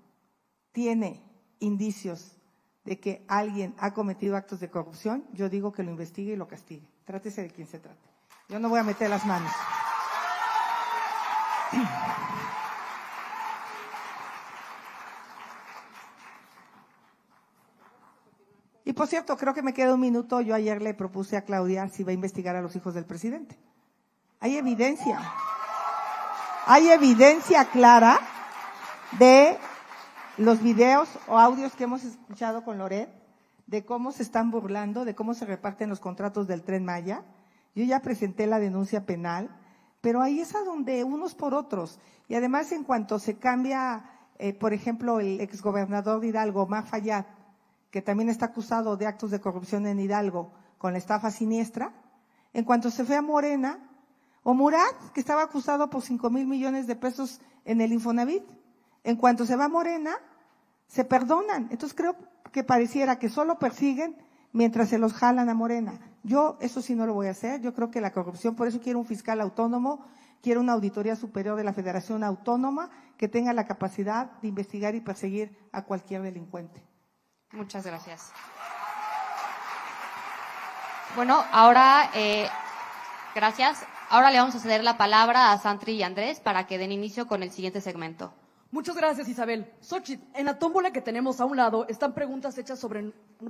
tiene indicios de que alguien ha cometido actos de corrupción, yo digo que lo investigue y lo castigue. Trátese de quien se trate. Yo no voy a meter las manos. Y por cierto, creo que me queda un minuto. Yo ayer le propuse a Claudia si va a investigar a los hijos del presidente. Hay evidencia clara de los videos o audios que hemos escuchado con Loret, de cómo se están burlando, de cómo se reparten los contratos del Tren Maya. Yo ya presenté la denuncia penal, pero ahí es a donde unos por otros. Y además, en cuanto se cambia, por ejemplo, el exgobernador de Hidalgo, Omar Fayad, que también está acusado de actos de corrupción en Hidalgo con la estafa siniestra, en cuanto se fue a Morena, o Murat, que estaba acusado por 5,000 millones de pesos en el Infonavit, en cuanto se va a Morena, se perdonan. Entonces creo que pareciera que solo persiguen mientras se los jalan a Morena. Yo eso sí no lo voy a hacer. Yo creo que la corrupción, por eso quiero un fiscal autónomo, quiero una auditoría superior de la Federación Autónoma que tenga la capacidad de investigar y perseguir a cualquier delincuente. Muchas gracias. Bueno, ahora, gracias. Ahora le vamos a ceder la palabra a Santri y Andrés para que den inicio con el siguiente segmento. Muchas gracias, Isabel. Xochitl, en la tómbola que tenemos a un lado están preguntas hechas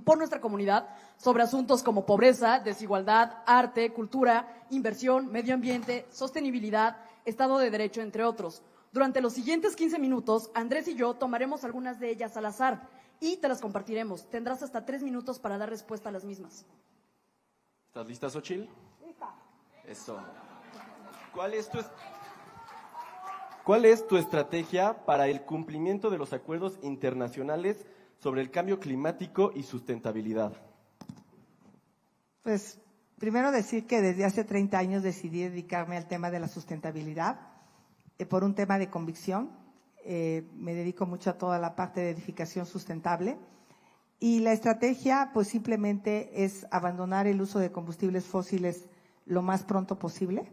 por nuestra comunidad sobre asuntos como pobreza, desigualdad, arte, cultura, inversión, medio ambiente, sostenibilidad, Estado de Derecho, entre otros. Durante los siguientes 15 minutos, Andrés y yo tomaremos algunas de ellas al azar y te las compartiremos. Tendrás hasta 3 minutos para dar respuesta a las mismas. ¿Estás lista, Xochitl? Lista. Eso. ¿Cuál es tu estrategia para el cumplimiento de los acuerdos internacionales sobre el cambio climático y sustentabilidad? Pues primero decir que desde hace 30 años decidí dedicarme al tema de la sustentabilidad por un tema de convicción. Me dedico mucho a toda la parte de edificación sustentable y la estrategia pues simplemente es abandonar el uso de combustibles fósiles lo más pronto posible.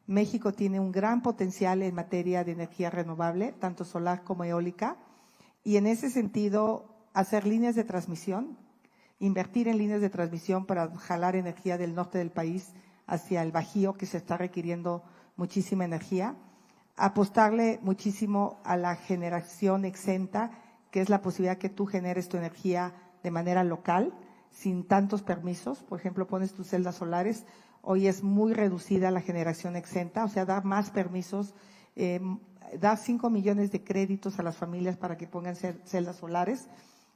México tiene un gran potencial en materia de energía renovable, tanto solar como eólica, y en ese sentido hacer líneas de transmisión, invertir en líneas de transmisión para jalar energía del norte del país hacia el Bajío, que se está requiriendo muchísima energía, apostarle muchísimo a la generación exenta, que es la posibilidad que tú generes tu energía de manera local, sin tantos permisos. Por ejemplo, pones tus celdas solares. Hoy es muy reducida la generación exenta, o sea, dar más permisos, dar 5 millones de créditos a las familias para que pongan celdas solares,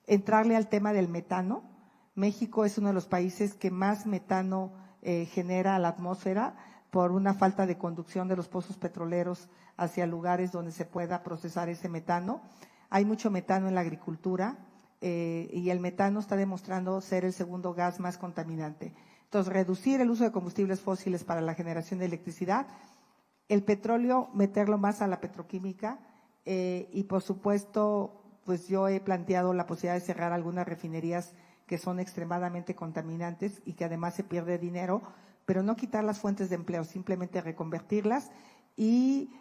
entrarle al tema del metano. México es uno de los países que más metano genera a la atmósfera por una falta de conducción de los pozos petroleros hacia lugares donde se pueda procesar ese metano. Hay mucho metano en la agricultura y el metano está demostrando ser el segundo gas más contaminante. Entonces, reducir el uso de combustibles fósiles para la generación de electricidad, el petróleo, meterlo más a la petroquímica y, por supuesto, pues yo he planteado la posibilidad de cerrar algunas refinerías que son extremadamente contaminantes y que además se pierde dinero, pero no quitar las fuentes de empleo, simplemente reconvertirlas y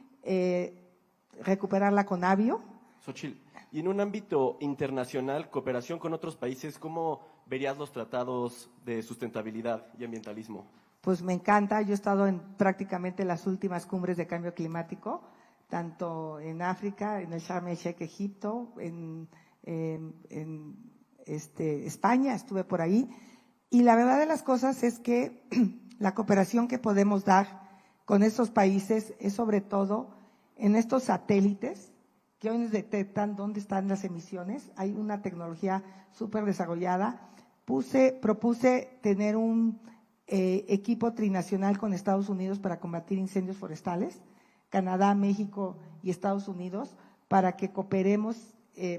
recuperar la Conavio. Xochitl, y en un ámbito internacional, cooperación con otros países, ¿cómo verías los tratados de sustentabilidad y ambientalismo? Pues me encanta, yo he estado en prácticamente las últimas cumbres de cambio climático, tanto en África, en el Sharm el Sheikh, Egipto, en España, estuve por ahí, y la verdad de las cosas es que la cooperación que podemos dar con estos países es sobre todo en estos satélites que hoy nos detectan dónde están las emisiones. Hay una tecnología súper desarrollada. Propuse tener un equipo trinacional con Estados Unidos para combatir incendios forestales, Canadá, México y Estados Unidos para que cooperemos,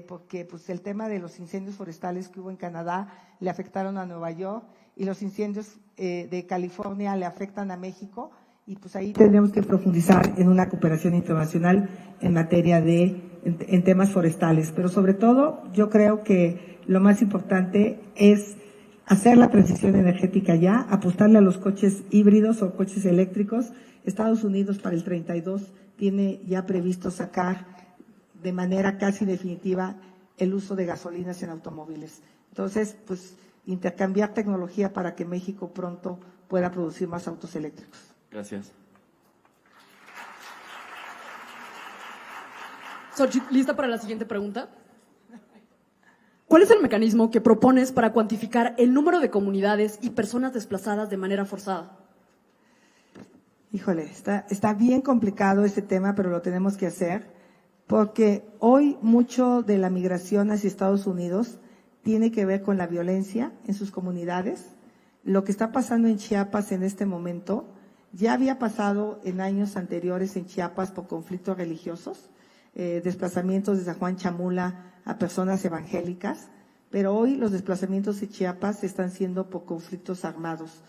porque pues, el tema de los incendios forestales que hubo en Canadá le afectaron a Nueva York y los incendios de California le afectan a México, y pues ahí tendremos que profundizar en una cooperación internacional en materia en temas forestales. Pero sobre todo, yo creo que lo más importante es hacer la transición energética ya, apostarle a los coches híbridos o coches eléctricos. Estados Unidos para el 32 tiene ya previsto sacar de manera casi definitiva el uso de gasolinas en automóviles. Entonces, pues intercambiar tecnología para que México pronto pueda producir más autos eléctricos. Gracias. Xochitl, ¿lista para la siguiente pregunta? ¿Cuál es el mecanismo que propones para cuantificar el número de comunidades y personas desplazadas de manera forzada? Híjole, está bien complicado este tema, pero lo tenemos que hacer, porque hoy mucho de la migración hacia Estados Unidos tiene que ver con la violencia en sus comunidades. Lo que está pasando en Chiapas en este momento ya había pasado en años anteriores en Chiapas por conflictos religiosos, desplazamientos de San Juan Chamula a personas evangélicas, pero hoy los desplazamientos en Chiapas están siendo por conflictos armados.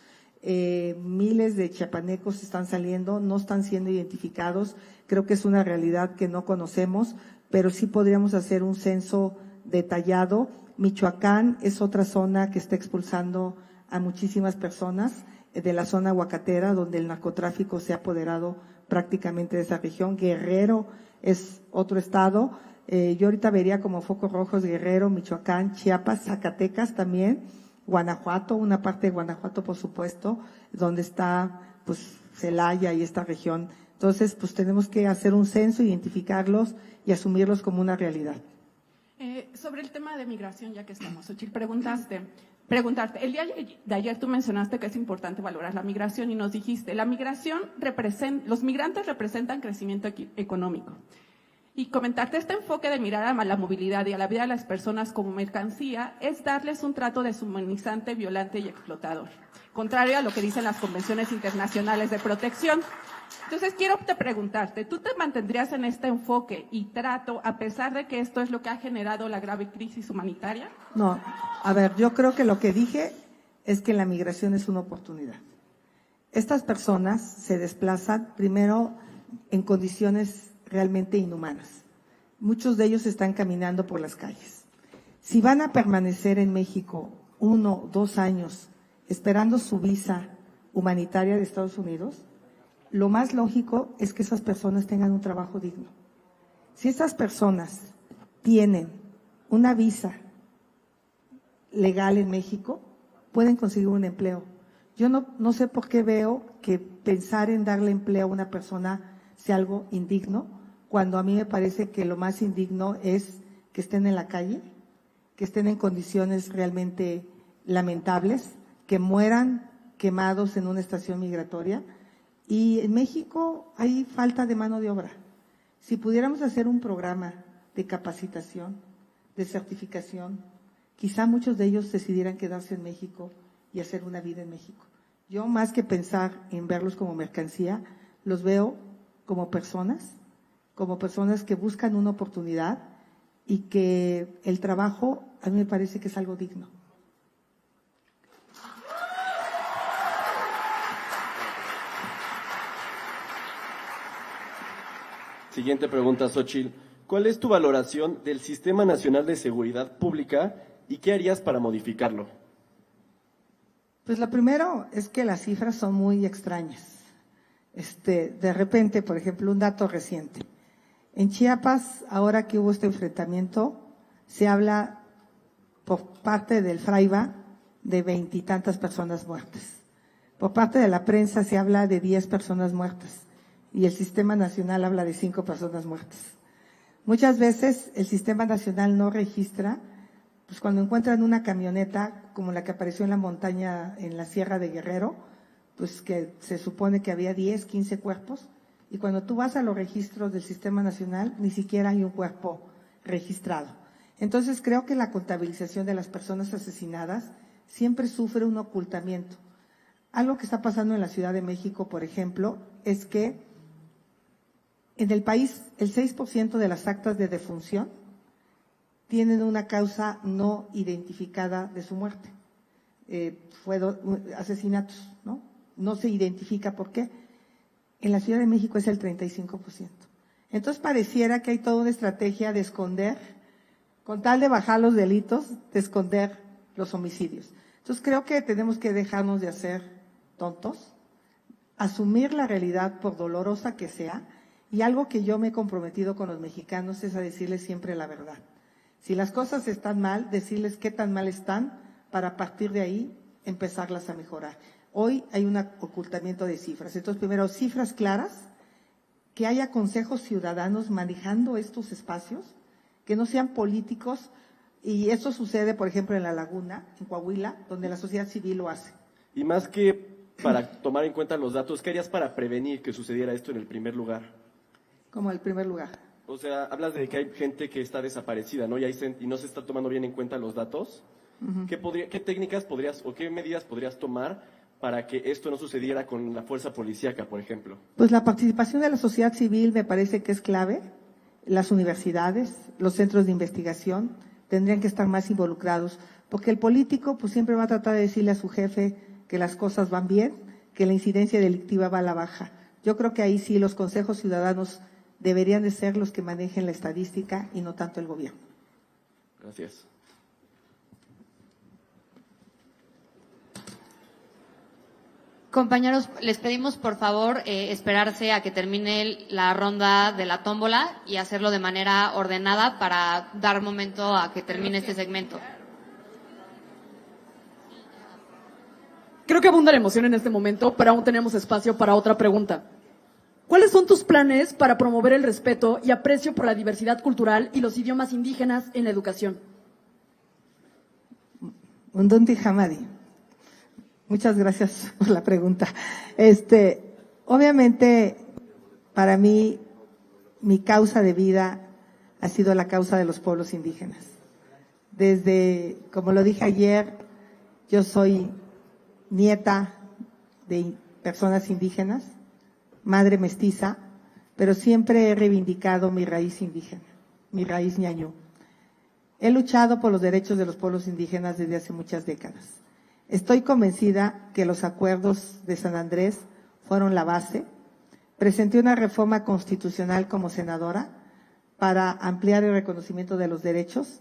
Miles de chiapanecos están saliendo, no están siendo identificados. Creo que es una realidad que no conocemos, pero sí podríamos hacer un censo detallado. Michoacán es otra zona que está expulsando a muchísimas personas de la zona aguacatera, donde el narcotráfico se ha apoderado prácticamente de esa región. Guerrero es otro estado. Yo ahorita vería como focos rojos Guerrero, Michoacán, Chiapas, Zacatecas también, Guanajuato, una parte de Guanajuato, por supuesto, donde está pues Celaya y esta región. Entonces, pues tenemos que hacer un censo, identificarlos y asumirlos como una realidad. Sobre el tema de migración, ya que estamos, Xochitl, preguntarte, el día de ayer tú mencionaste que es importante valorar la migración y nos dijiste, los migrantes representan crecimiento económico. Y comentarte, este enfoque de mirar a la movilidad y a la vida de las personas como mercancía es darles un trato deshumanizante, violante y explotador, contrario a lo que dicen las convenciones internacionales de protección. Entonces, quiero preguntarte, ¿tú te mantendrías en este enfoque y trato a pesar de que esto es lo que ha generado la grave crisis humanitaria? No, a ver, yo creo que lo que dije es que la migración es una oportunidad. Estas personas se desplazan primero en condiciones realmente inhumanas. Muchos de ellos están caminando por las calles. Si van a permanecer en México 1, 2 años esperando su visa humanitaria de Estados Unidos, lo más lógico es que esas personas tengan un trabajo digno. Si esas personas tienen una visa legal en México, pueden conseguir un empleo. Yo no sé por qué veo que pensar en darle empleo a una persona sea algo indigno, cuando a mí me parece que lo más indigno es que estén en la calle, que estén en condiciones realmente lamentables, que mueran quemados en una estación migratoria. Y en México hay falta de mano de obra. Si pudiéramos hacer un programa de capacitación, de certificación, quizá muchos de ellos decidieran quedarse en México y hacer una vida en México. Yo, más que pensar en verlos como mercancía, los veo como personas que buscan una oportunidad y que el trabajo a mí me parece que es algo digno. Siguiente pregunta, Xochitl. ¿Cuál es tu valoración del Sistema Nacional de Seguridad Pública y qué harías para modificarlo? Pues lo primero es que las cifras son muy extrañas. De repente, por ejemplo, un dato reciente. En Chiapas, ahora que hubo este enfrentamiento, se habla por parte del Fraiba de 20 y tantas personas muertas. Por parte de la prensa se habla de 10 personas muertas y el Sistema Nacional habla de 5 personas muertas. Muchas veces el Sistema Nacional no registra, pues cuando encuentran una camioneta como la que apareció en la montaña, en la Sierra de Guerrero, pues que se supone que había 10, 15 cuerpos, y cuando tú vas a los registros del Sistema Nacional, ni siquiera hay un cuerpo registrado. Entonces creo que la contabilización de las personas asesinadas siempre sufre un ocultamiento. Algo que está pasando en la Ciudad de México, por ejemplo, es que En el país, el 6% de las actas de defunción tienen una causa no identificada de su muerte. Asesinatos, ¿no? No se identifica por qué. En la Ciudad de México es el 35%. Entonces pareciera que hay toda una estrategia de esconder, con tal de bajar los delitos, de esconder los homicidios. Entonces creo que tenemos que dejarnos de hacer tontos, asumir la realidad por dolorosa que sea, y algo que yo me he comprometido con los mexicanos es a decirles siempre la verdad. Si las cosas están mal, decirles qué tan mal están para a partir de ahí empezarlas a mejorar. Hoy hay un ocultamiento de cifras. Entonces, primero, cifras claras, que haya consejos ciudadanos manejando estos espacios, que no sean políticos, y eso sucede, por ejemplo, en La Laguna, en Coahuila, donde la sociedad civil lo hace. Y más que para tomar en cuenta los datos, ¿qué harías para prevenir que sucediera esto en el primer lugar? Como el primer lugar. O sea, hablas de que hay gente que está desaparecida, ¿no? Y no se está tomando bien en cuenta los datos. Uh-huh. ¿Qué técnicas podrías o qué medidas podrías tomar para que esto no sucediera con la fuerza policíaca, por ejemplo? Pues la participación de la sociedad civil me parece que es clave. Las universidades, los centros de investigación tendrían que estar más involucrados, porque el político pues siempre va a tratar de decirle a su jefe que las cosas van bien, que la incidencia delictiva va a la baja. Yo creo que ahí sí los consejos ciudadanos deberían de ser los que manejen la estadística y no tanto el gobierno. Gracias. Compañeros, les pedimos por favor esperarse a que termine la ronda de la tómbola y hacerlo de manera ordenada para dar momento a que termine este segmento. Creo que abunda la emoción en este momento, pero aún tenemos espacio para otra pregunta. ¿Cuáles son tus planes para promover el respeto y aprecio por la diversidad cultural y los idiomas indígenas en la educación? Undunti Hamadi. Muchas gracias por la pregunta. Obviamente, para mí, mi causa de vida ha sido la causa de los pueblos indígenas. Desde, como lo dije ayer, yo soy nieta de personas indígenas, madre mestiza, pero siempre he reivindicado mi raíz indígena, mi raíz ñañú. He luchado por los derechos de los pueblos indígenas desde hace muchas décadas. Estoy convencida que los acuerdos de San Andrés fueron la base. Presenté una reforma constitucional como senadora para ampliar el reconocimiento de los derechos,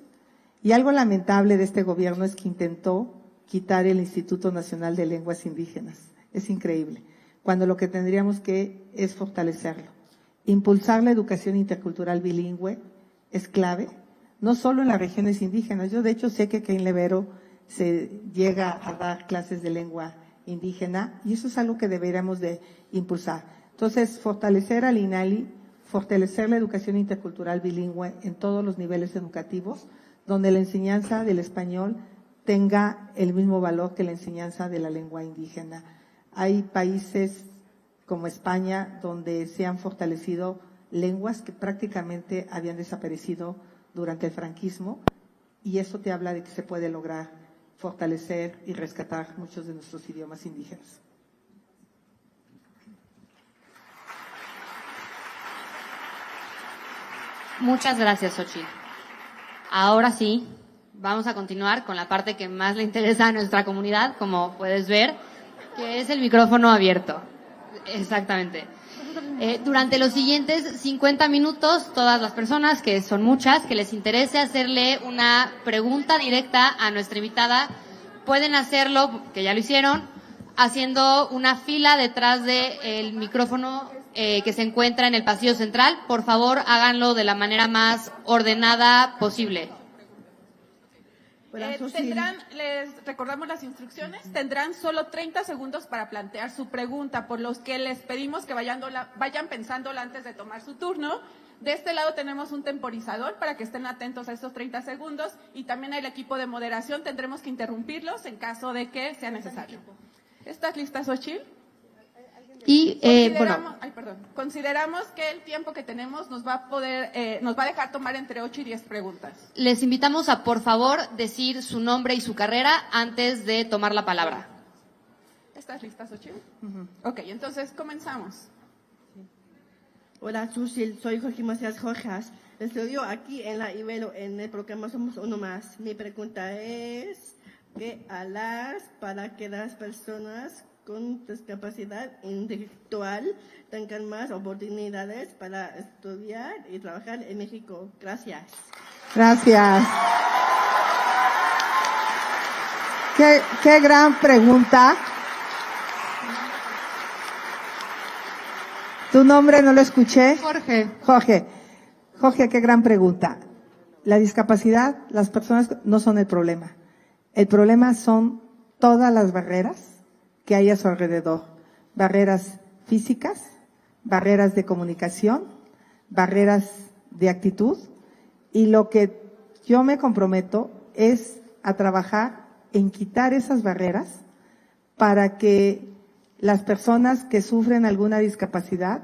y algo lamentable de este gobierno es que intentó quitar el Instituto Nacional de Lenguas Indígenas. Es increíble, cuando lo que tendríamos que es fortalecerlo. Impulsar la educación intercultural bilingüe es clave, no solo en las regiones indígenas. Yo de hecho sé que aquí en Levero se llega a dar clases de lengua indígena, y eso es algo que deberíamos de impulsar. Entonces, fortalecer al INALI, fortalecer la educación intercultural bilingüe en todos los niveles educativos, donde la enseñanza del español tenga el mismo valor que la enseñanza de la lengua indígena. Hay países como España donde se han fortalecido lenguas que prácticamente habían desaparecido durante el franquismo, y eso te habla de que se puede lograr fortalecer y rescatar muchos de nuestros idiomas indígenas. Muchas gracias, Xochitl. Ahora sí, vamos a continuar con la parte que más le interesa a nuestra comunidad, como puedes ver, que es el micrófono abierto. Exactamente. Durante los siguientes 50 minutos, todas las personas, que son muchas, que les interese hacerle una pregunta directa a nuestra invitada, pueden hacerlo, que ya lo hicieron, haciendo una fila detrás del micrófono que se encuentra en el pasillo central. Por favor, háganlo de la manera más ordenada posible. Les recordamos las instrucciones, tendrán solo 30 segundos para plantear su pregunta, por los que les pedimos que vayan pensándola antes de tomar su turno. De este lado tenemos un temporizador para que estén atentos a estos 30 segundos, y también el equipo de moderación tendremos que interrumpirlos en caso de que sea necesario. ¿Estás lista, Xochitl? Y consideramos que el tiempo que tenemos nos va a dejar tomar entre 8 y 10 preguntas. Les invitamos a, por favor, decir su nombre y su carrera antes de tomar la palabra. ¿Estás lista, Xochitl? Uh-huh. Ok, entonces comenzamos. Hola, Susil, soy Jorge Macías Jorjas. Estudio aquí en la Ibero, en el programa Somos Uno Más. Mi pregunta es, ¿qué harás para que las personas con discapacidad intelectual tengan más oportunidades para estudiar y trabajar en México? Gracias. Gracias. Qué gran pregunta. ¿Tu nombre no lo escuché? Jorge. Jorge, qué gran pregunta. La discapacidad, las personas no son el problema. El problema son todas las barreras que hay a su alrededor. Barreras físicas, barreras de comunicación, barreras de actitud. Y lo que yo me comprometo es a trabajar en quitar esas barreras para que las personas que sufren alguna discapacidad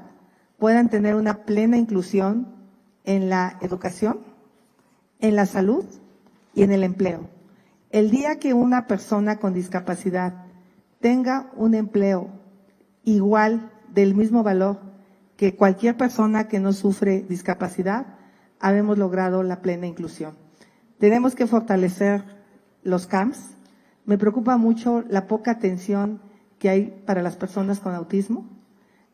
puedan tener una plena inclusión en la educación, en la salud y en el empleo. El día que una persona con discapacidad tenga un empleo igual, del mismo valor que cualquier persona que no sufre discapacidad, habemos logrado la plena inclusión. Tenemos que fortalecer los CAMS. Me preocupa mucho la poca atención que hay para las personas con autismo,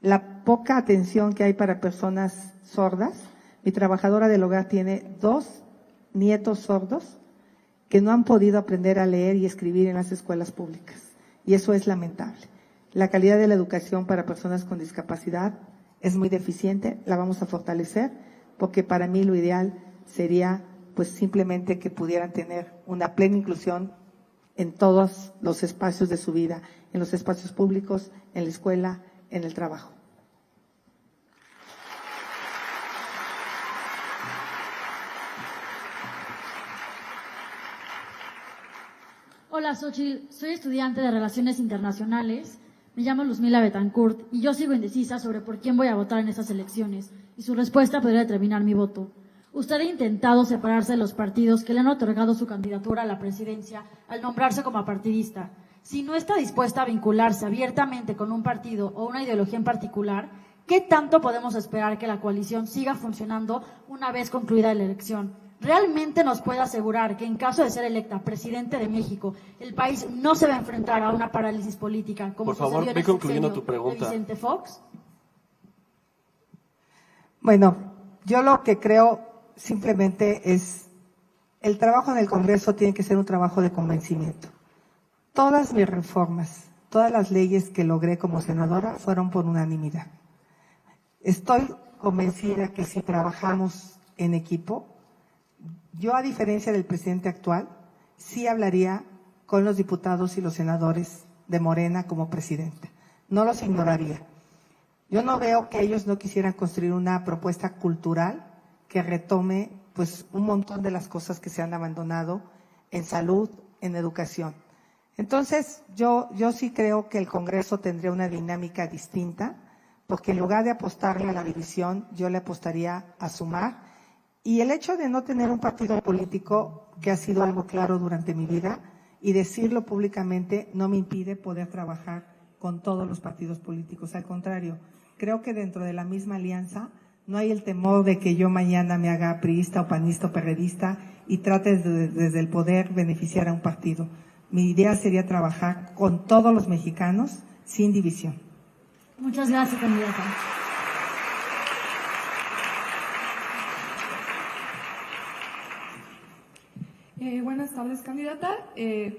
la poca atención que hay para personas sordas. Mi trabajadora del hogar tiene 2 nietos sordos que no han podido aprender a leer y escribir en las escuelas públicas. Y eso es lamentable. La calidad de la educación para personas con discapacidad es muy deficiente, la vamos a fortalecer, porque para mí lo ideal sería pues simplemente que pudieran tener una plena inclusión en todos los espacios de su vida, en los espacios públicos, en la escuela, en el trabajo. Hola, Xochitl. Soy estudiante de Relaciones Internacionales. Me llamo Luzmila Betancourt y yo sigo indecisa sobre por quién voy a votar en estas elecciones. Y su respuesta podría determinar mi voto. Usted ha intentado separarse de los partidos que le han otorgado su candidatura a la presidencia al nombrarse como apartidista. Si no está dispuesta a vincularse abiertamente con un partido o una ideología en particular, ¿qué tanto podemos esperar que la coalición siga funcionando una vez concluida la elección? ¿Realmente nos puede asegurar que en caso de ser electa presidente de México, el país no se va a enfrentar a una parálisis política como por favor, sucedió en ve el concluyendo sexenio tu pregunta. de Vicente Fox? Bueno, yo lo que creo simplemente es, el trabajo en el Congreso tiene que ser un trabajo de convencimiento. Todas mis reformas, todas las leyes que logré como senadora fueron por unanimidad. Estoy convencida que si trabajamos en equipo, yo, a diferencia del presidente actual, sí hablaría con los diputados y los senadores de Morena como presidenta. No los ignoraría. Yo no veo que ellos no quisieran construir una propuesta cultural que retome pues un montón de las cosas que se han abandonado en salud, en educación. Entonces, yo sí creo que el Congreso tendría una dinámica distinta, porque en lugar de apostarle a la división, yo le apostaría a sumar. Y el hecho de no tener un partido político, que ha sido algo claro durante mi vida, y decirlo públicamente, no me impide poder trabajar con todos los partidos políticos. Al contrario, creo que dentro de la misma alianza no hay el temor de que yo mañana me haga priista o panista o perredista y trate desde el poder beneficiar a un partido. Mi idea sería trabajar con todos los mexicanos sin división. Muchas gracias, candidata. Buenas tardes, candidata.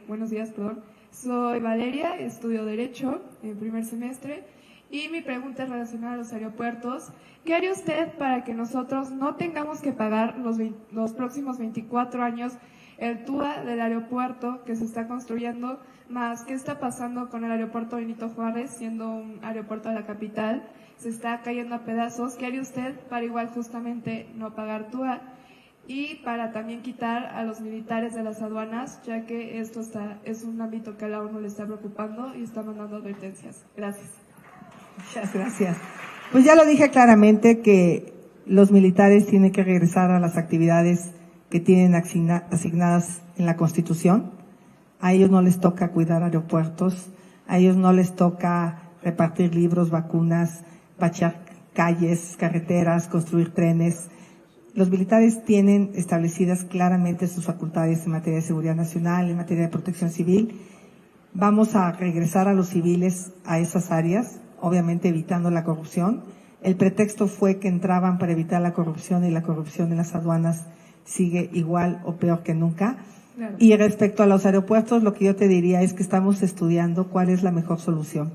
Buenos días, perdón. Soy Valeria, estudio Derecho en primer semestre y mi pregunta es relacionada a los aeropuertos. ¿Qué haría usted para que nosotros no tengamos que pagar los próximos 24 años el TUA del aeropuerto que se está construyendo, más qué está pasando con el aeropuerto Benito Juárez, siendo un aeropuerto de la capital? Se está cayendo a pedazos. ¿Qué haría usted para igual justamente no pagar TUA? Y para también quitar a los militares de las aduanas, ya que esto es un ámbito que a la ONU le está preocupando y está mandando advertencias. Gracias. Muchas gracias. Pues ya lo dije claramente que los militares tienen que regresar a las actividades que tienen asignadas en la Constitución. A ellos no les toca cuidar aeropuertos, a ellos no les toca repartir libros, vacunas, bachear calles, carreteras, construir trenes. Los militares tienen establecidas claramente sus facultades en materia de seguridad nacional, en materia de protección civil. Vamos a regresar a los civiles a esas áreas, obviamente evitando la corrupción. El pretexto fue que entraban para evitar la corrupción y la corrupción en las aduanas sigue igual o peor que nunca. Claro. Y respecto a los aeropuertos, lo que yo te diría es que estamos estudiando cuál es la mejor solución.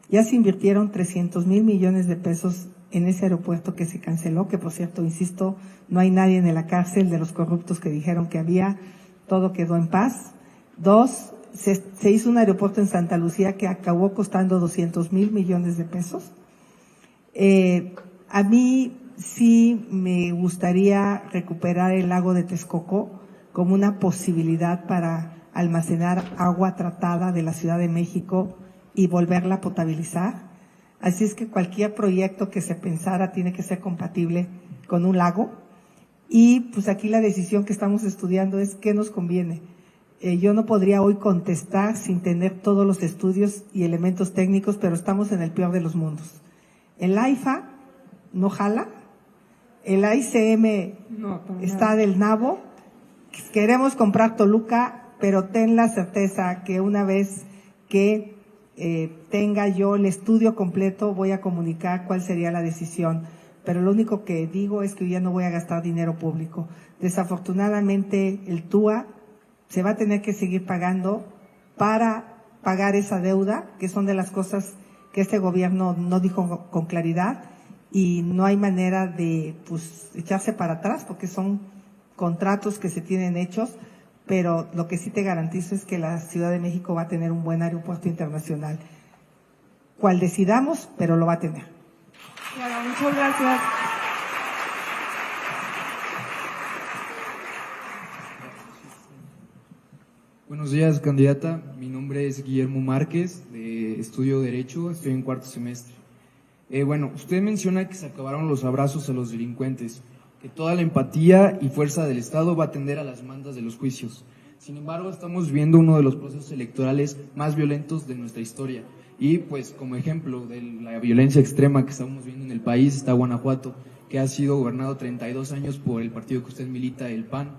Ya se invirtieron 300,000 millones de pesos en ese aeropuerto que se canceló, que por cierto, insisto, no hay nadie en la cárcel de los corruptos que dijeron que había, todo quedó en paz. 2, se hizo un aeropuerto en Santa Lucía que acabó costando 200,000 millones de pesos. A mí sí me gustaría recuperar el lago de Texcoco como una posibilidad para almacenar agua tratada de la Ciudad de México y volverla a potabilizar. Así es que cualquier proyecto que se pensara tiene que ser compatible con un lago. Y pues aquí la decisión que estamos estudiando es qué nos conviene. Yo no podría hoy contestar sin tener todos los estudios y elementos técnicos, pero estamos en el peor de los mundos. El AIFA no jala, el AICM está del nabo, queremos comprar Toluca, pero ten la certeza que una vez que tenga yo el estudio completo voy a comunicar cuál sería la decisión. Pero lo único que digo es que hoy ya no voy a gastar dinero público. Desafortunadamente el TUA se va a tener que seguir pagando para pagar esa deuda, que son de las cosas que este gobierno no dijo con claridad, y no hay manera de pues echarse para atrás porque son contratos que se tienen hechos, pero lo que sí te garantizo es que la Ciudad de México va a tener un buen aeropuerto internacional. Cual decidamos, pero lo va a tener. Bueno, muchas gracias. Buenos días, candidata. Mi nombre es Guillermo Márquez, estudio Derecho, estoy en cuarto semestre. Bueno, usted menciona que se acabaron los abrazos a los delincuentes, que toda la empatía y fuerza del Estado va a atender a las mandas de los juicios. Sin embargo, estamos viendo uno de los procesos electorales más violentos de nuestra historia. Y pues como ejemplo de la violencia extrema que estamos viendo en el país está Guanajuato, que ha sido gobernado 32 años por el partido que usted milita, el PAN.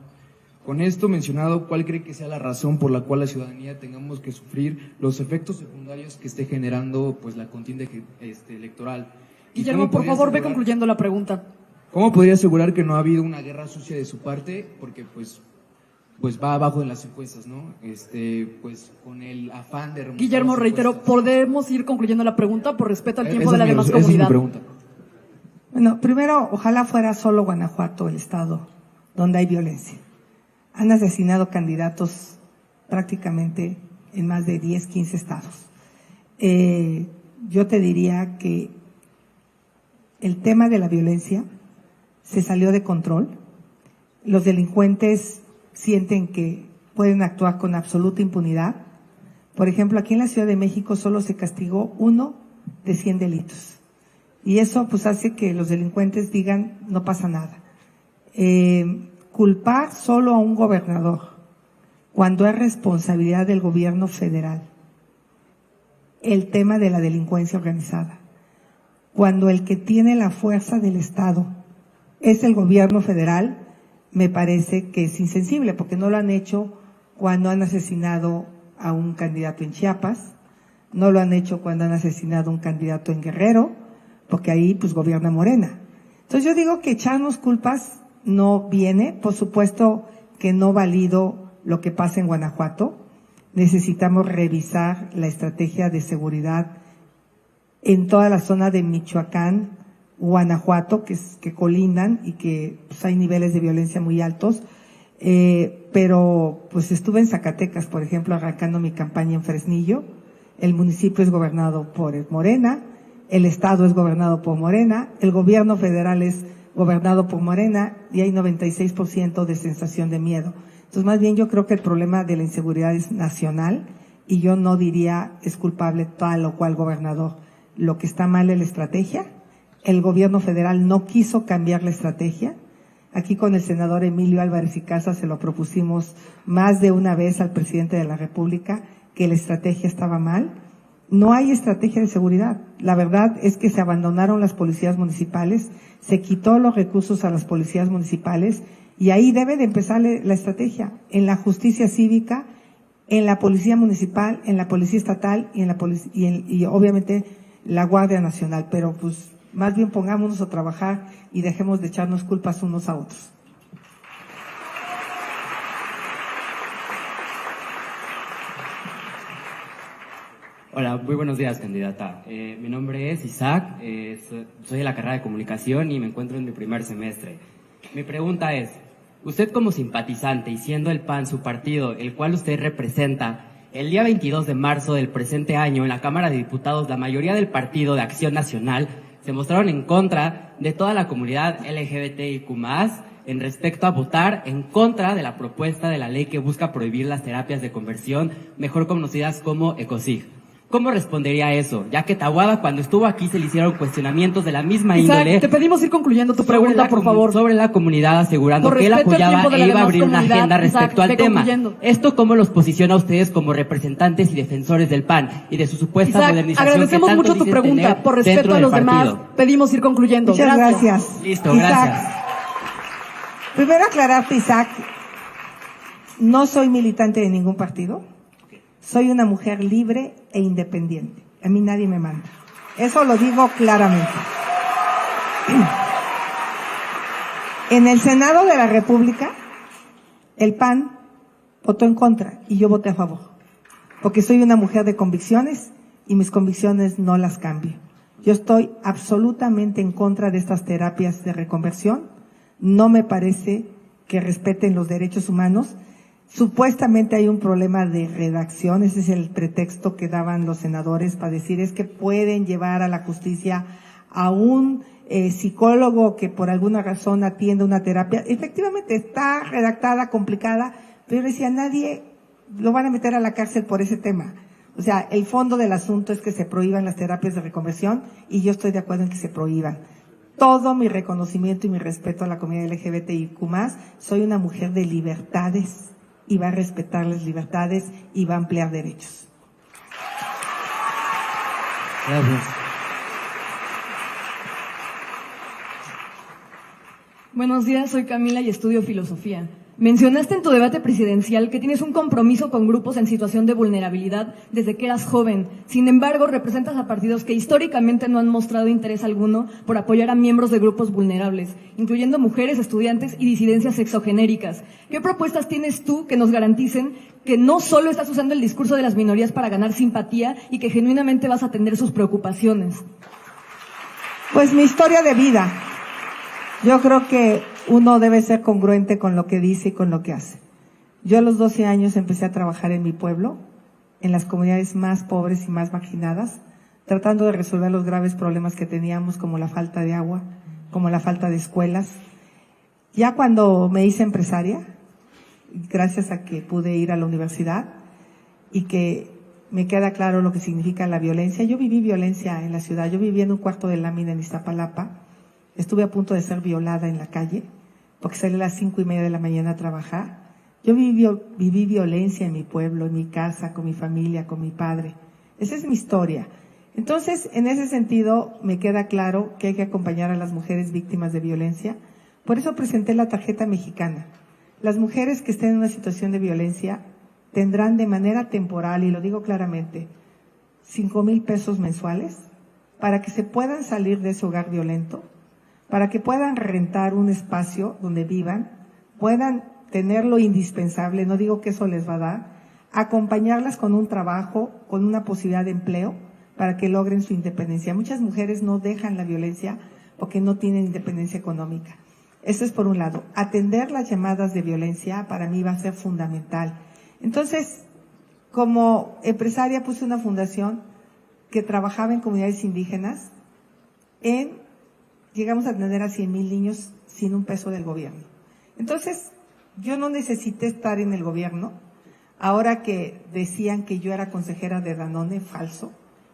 Con esto mencionado, ¿cuál cree que sea la razón por la cual la ciudadanía tengamos que sufrir los efectos secundarios que esté generando pues la contienda electoral? Guillermo, por favor, ve concluyendo la pregunta. ¿Cómo podría asegurar que no ha habido una guerra sucia de su parte? Porque pues va abajo de las encuestas, ¿no? Pues con el afán de... Guillermo, reitero, ¿podemos ir concluyendo la pregunta por respeto al tiempo de la demás comunidad? Esa es mi pregunta. Bueno, primero, ojalá fuera solo Guanajuato el estado donde hay violencia. Han asesinado candidatos prácticamente en más de 10, 15 estados. Yo te diría que el tema de la violencia se salió de control. Los delincuentes sienten que pueden actuar con absoluta impunidad. Por ejemplo, aquí en la Ciudad de México solo se castigó 1 de 100 delitos. Y eso pues hace que los delincuentes digan no pasa nada. Culpar solo a un gobernador cuando es responsabilidad del gobierno federal el tema de la delincuencia organizada, cuando el que tiene la fuerza del Estado es el gobierno federal, me parece que es insensible, porque no lo han hecho cuando han asesinado a un candidato en Chiapas, no lo han hecho cuando han asesinado a un candidato en Guerrero, porque ahí pues gobierna Morena. Entonces yo digo que echarnos culpas no viene, por supuesto que no valido lo que pasa en Guanajuato. Necesitamos revisar la estrategia de seguridad en toda la zona de Michoacán, Guanajuato, que colindan y que pues, hay niveles de violencia muy altos. Pero pues estuve en Zacatecas, por ejemplo, arrancando mi campaña en Fresnillo. El municipio es gobernado por Morena, el estado es gobernado por Morena, el gobierno federal es gobernado por Morena y hay 96% de sensación de miedo. Entonces, más bien yo creo que el problema de la inseguridad es nacional y yo no diría es culpable tal o cual gobernador. Lo que está mal es la estrategia. El gobierno federal no quiso cambiar la estrategia. Aquí con el senador Emilio Álvarez y Casa se lo propusimos más de una vez al presidente de la República que la estrategia estaba mal. no hay estrategia de seguridad. La verdad es que se abandonaron las policías municipales, se quitó los recursos a las policías municipales y ahí debe de empezar la estrategia, en la justicia cívica, en la policía municipal, en la policía estatal y obviamente la Guardia Nacional. Pero pues más bien pongámonos a trabajar y dejemos de echarnos culpas unos a otros. Hola, muy buenos días, candidata. Mi nombre es Isaac, soy de la carrera de comunicación y me encuentro en mi primer semestre. Mi pregunta es, usted como simpatizante y siendo el PAN su partido, el cual usted representa, el día 22 de marzo del presente año en la Cámara de Diputados, la mayoría del Partido de Acción Nacional se mostraron en contra de toda la comunidad LGBTIQ+, en respecto a votar en contra de la propuesta de la ley que busca prohibir las terapias de conversión, mejor conocidas como ECOSIG. ¿Cómo respondería a eso? Ya que Taboada, cuando estuvo aquí, se le hicieron cuestionamientos de la misma índole. Te pedimos ir concluyendo tu pregunta, por favor. Sobre la comunidad, asegurando que él apoyaba e iba a abrir una agenda respecto al tema. ¿Esto cómo los posiciona a ustedes como representantes y defensores del PAN y de su supuesta modernización? Agradecemos que tanto mucho tu pregunta. Por respeto a los demás, pedimos ir concluyendo. Muchas gracias. Listo, Isaac, gracias. Primero aclararte, Isaac, no soy militante de ningún partido. Soy una mujer libre e independiente. A mí nadie me manda. Eso lo digo claramente. En el Senado de la República, el PAN votó en contra y yo voté a favor. Porque soy una mujer de convicciones y mis convicciones no las cambio. Yo estoy absolutamente en contra de estas terapias de reconversión. No me parece que respeten los derechos humanos. Supuestamente hay un problema de redacción, ese es el pretexto que daban los senadores para decir es que pueden llevar a la justicia a un psicólogo que por alguna razón atiende una terapia. Efectivamente está redactada, complicada, pero yo decía, nadie lo van a meter a la cárcel por ese tema. O sea, el fondo del asunto es que se prohíban las terapias de reconversión y yo estoy de acuerdo en que se prohíban. Todo mi reconocimiento y mi respeto a la comunidad LGBTIQ+, soy una mujer de libertades y va a respetar las libertades y va a ampliar derechos. Gracias. Buenos días, soy Camila y estudio filosofía. Mencionaste en tu debate presidencial que tienes un compromiso con grupos en situación de vulnerabilidad desde que eras joven. Sin embargo, representas a partidos que históricamente no han mostrado interés alguno por apoyar a miembros de grupos vulnerables, incluyendo mujeres, estudiantes y disidencias sexogenéricas. ¿Qué propuestas tienes tú que nos garanticen que no solo estás usando el discurso de las minorías para ganar simpatía y que genuinamente vas a atender sus preocupaciones? Pues mi historia de vida. Yo creo que uno debe ser congruente con lo que dice y con lo que hace. Yo a los 12 años empecé a trabajar en mi pueblo, en las comunidades más pobres y más marginadas, tratando de resolver los graves problemas que teníamos, como la falta de agua, como la falta de escuelas. Ya cuando me hice empresaria, gracias a que pude ir a la universidad y que me queda claro lo que significa la violencia. Yo viví violencia en la ciudad, yo vivía en un cuarto de lámina en Iztapalapa. Estuve a punto de ser violada en la calle, porque salí a las 5:30 de la mañana a trabajar. Yo viví violencia en mi pueblo, en mi casa, con mi familia, con mi padre. Esa es mi historia. Entonces, en ese sentido, me queda claro que hay que acompañar a las mujeres víctimas de violencia. Por eso presenté la tarjeta mexicana. Las mujeres que estén en una situación de violencia tendrán de manera temporal, y lo digo claramente, 5,000 pesos mensuales para que se puedan salir de ese hogar violento, para que puedan rentar un espacio donde vivan, puedan tener lo indispensable, no digo que eso les va a dar, acompañarlas con un trabajo, con una posibilidad de empleo, para que logren su independencia. Muchas mujeres no dejan la violencia porque no tienen independencia económica. Eso es por un lado. Atender las llamadas de violencia para mí va a ser fundamental. Entonces, como empresaria puse una fundación que trabajaba en comunidades indígenas llegamos a atender a 100,000 niños sin un peso del gobierno. Entonces, yo no necesité estar en el gobierno. Ahora que decían que yo era consejera de Danone, falso.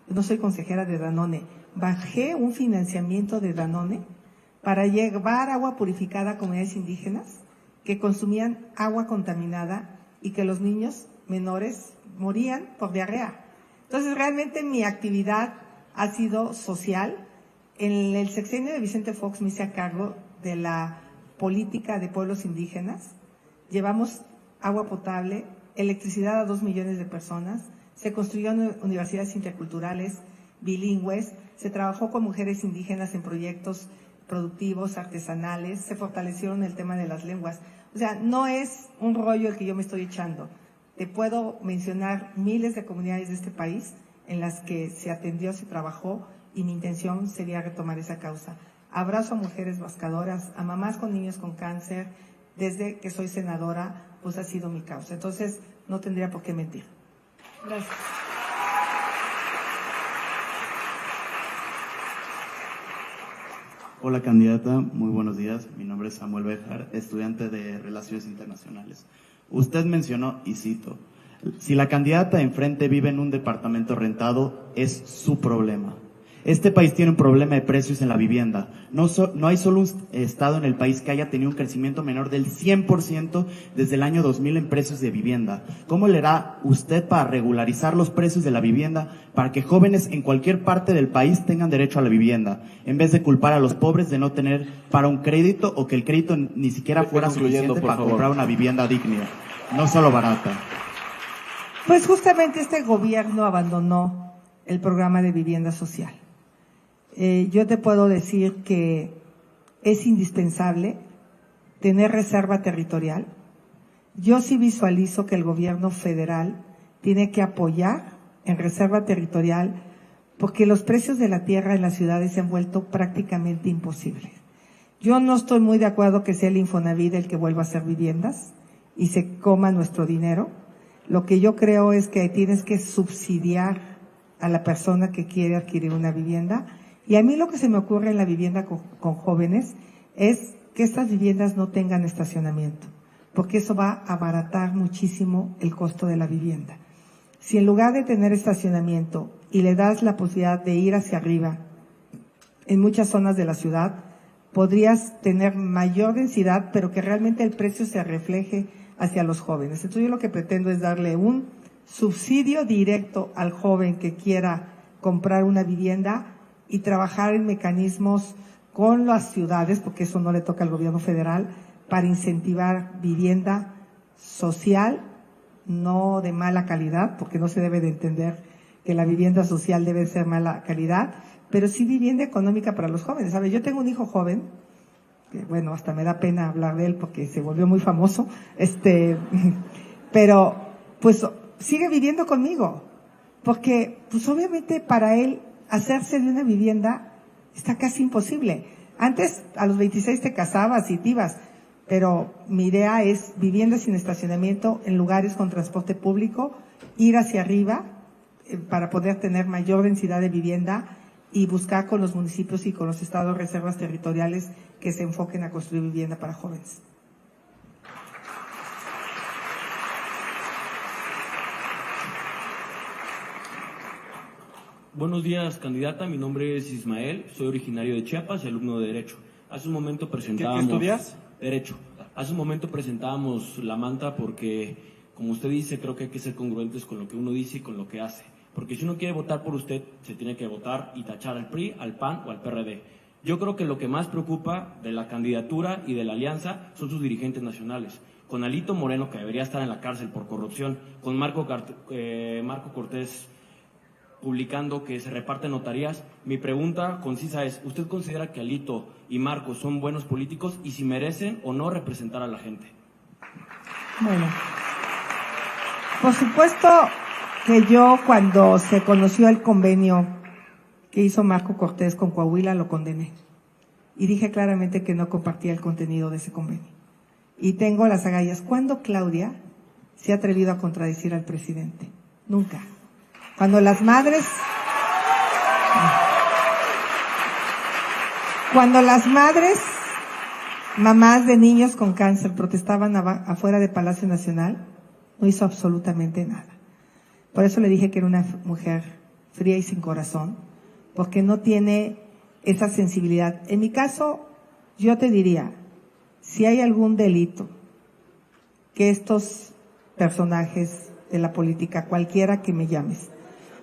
Yo no soy consejera de Danone. Bajé un financiamiento de Danone para llevar agua purificada a comunidades indígenas que consumían agua contaminada y que los niños menores morían por diarrea. Entonces, realmente mi actividad ha sido social. En el sexenio de Vicente Fox me hice a cargo de la política de pueblos indígenas. Llevamos agua potable, electricidad a 2 millones de personas, se construyeron universidades interculturales, bilingües, se trabajó con mujeres indígenas en proyectos productivos, artesanales, se fortalecieron el tema de las lenguas. O sea, no es un rollo el que yo me estoy echando. Te puedo mencionar miles de comunidades de este país en las que se atendió, se trabajó, y mi intención sería retomar esa causa. Abrazo a mujeres buscadoras, a mamás con niños con cáncer. Desde que soy senadora, pues ha sido mi causa. Entonces, no tendría por qué mentir. Gracias. Hola candidata, muy buenos días. Mi nombre es Samuel Béjar, estudiante de Relaciones Internacionales. Usted mencionó, y cito, si la candidata enfrente vive en un departamento rentado, es su problema. Este país tiene un problema de precios en la vivienda. No hay solo un estado en el país que haya tenido un crecimiento menor del 100% desde el año 2000 en precios de vivienda. ¿Cómo le hará usted para regularizar los precios de la vivienda para que jóvenes en cualquier parte del país tengan derecho a la vivienda, en vez de culpar a los pobres de no tener para un crédito o que el crédito ni siquiera fuera suficiente para comprar una vivienda digna, no solo barata? Pues justamente este gobierno abandonó el programa de vivienda social. Yo te puedo decir que es indispensable tener reserva territorial. Yo sí visualizo que el gobierno federal tiene que apoyar en reserva territorial porque los precios de la tierra en las ciudades se han vuelto prácticamente imposibles. Yo no estoy muy de acuerdo que sea el Infonavit el que vuelva a hacer viviendas y se coma nuestro dinero. Lo que yo creo es que tienes que subsidiar a la persona que quiere adquirir una vivienda. Y a mí lo que se me ocurre en la vivienda con jóvenes es que estas viviendas no tengan estacionamiento, porque eso va a abaratar muchísimo el costo de la vivienda. Si en lugar de tener estacionamiento y le das la posibilidad de ir hacia arriba, en muchas zonas de la ciudad, podrías tener mayor densidad, pero que realmente el precio se refleje hacia los jóvenes. Entonces yo lo que pretendo es darle un subsidio directo al joven que quiera comprar una vivienda y trabajar en mecanismos con las ciudades, porque eso no le toca al gobierno federal, para incentivar vivienda social, no de mala calidad, porque no se debe de entender que la vivienda social debe ser mala calidad, pero sí vivienda económica para los jóvenes. ¿Sabes? Yo tengo un hijo joven, que bueno, hasta me da pena hablar de él porque se volvió muy famoso, pero pues sigue viviendo conmigo, porque pues obviamente para él hacerse de una vivienda está casi imposible. Antes, a los 26 te casabas y te ibas, pero mi idea es vivienda sin estacionamiento en lugares con transporte público, ir hacia arriba para poder tener mayor densidad de vivienda y buscar con los municipios y con los estados reservas territoriales que se enfoquen a construir vivienda para jóvenes. Buenos días, candidata. Mi nombre es Ismael, soy originario de Chiapas y alumno de Derecho. Hace un momento presentábamos... ¿Qué estudias? Derecho. Hace un momento presentábamos la manta porque, como usted dice, creo que hay que ser congruentes con lo que uno dice y con lo que hace. Porque si uno quiere votar por usted, se tiene que votar y tachar al PRI, al PAN o al PRD. Yo creo que lo que más preocupa de la candidatura y de la alianza son sus dirigentes nacionales. Con Alito Moreno, que debería estar en la cárcel por corrupción, con Marco Cortés publicando que se reparten notarías. Mi pregunta concisa es, ¿usted considera que Alito y Marco son buenos políticos y si merecen o no representar a la gente? Bueno, por supuesto que yo cuando se conoció el convenio que hizo Marco Cortés con Coahuila lo condené y dije claramente que no compartía el contenido de ese convenio. Y tengo las agallas. ¿Cuándo Claudia se ha atrevido a contradecir al presidente? Nunca. Cuando las madres mamás de niños con cáncer protestaban afuera de Palacio Nacional, no hizo absolutamente nada. Por eso le dije que era una mujer fría y sin corazón, porque no tiene esa sensibilidad. En mi caso, yo te diría, si hay algún delito que estos personajes de la política, cualquiera que me llames,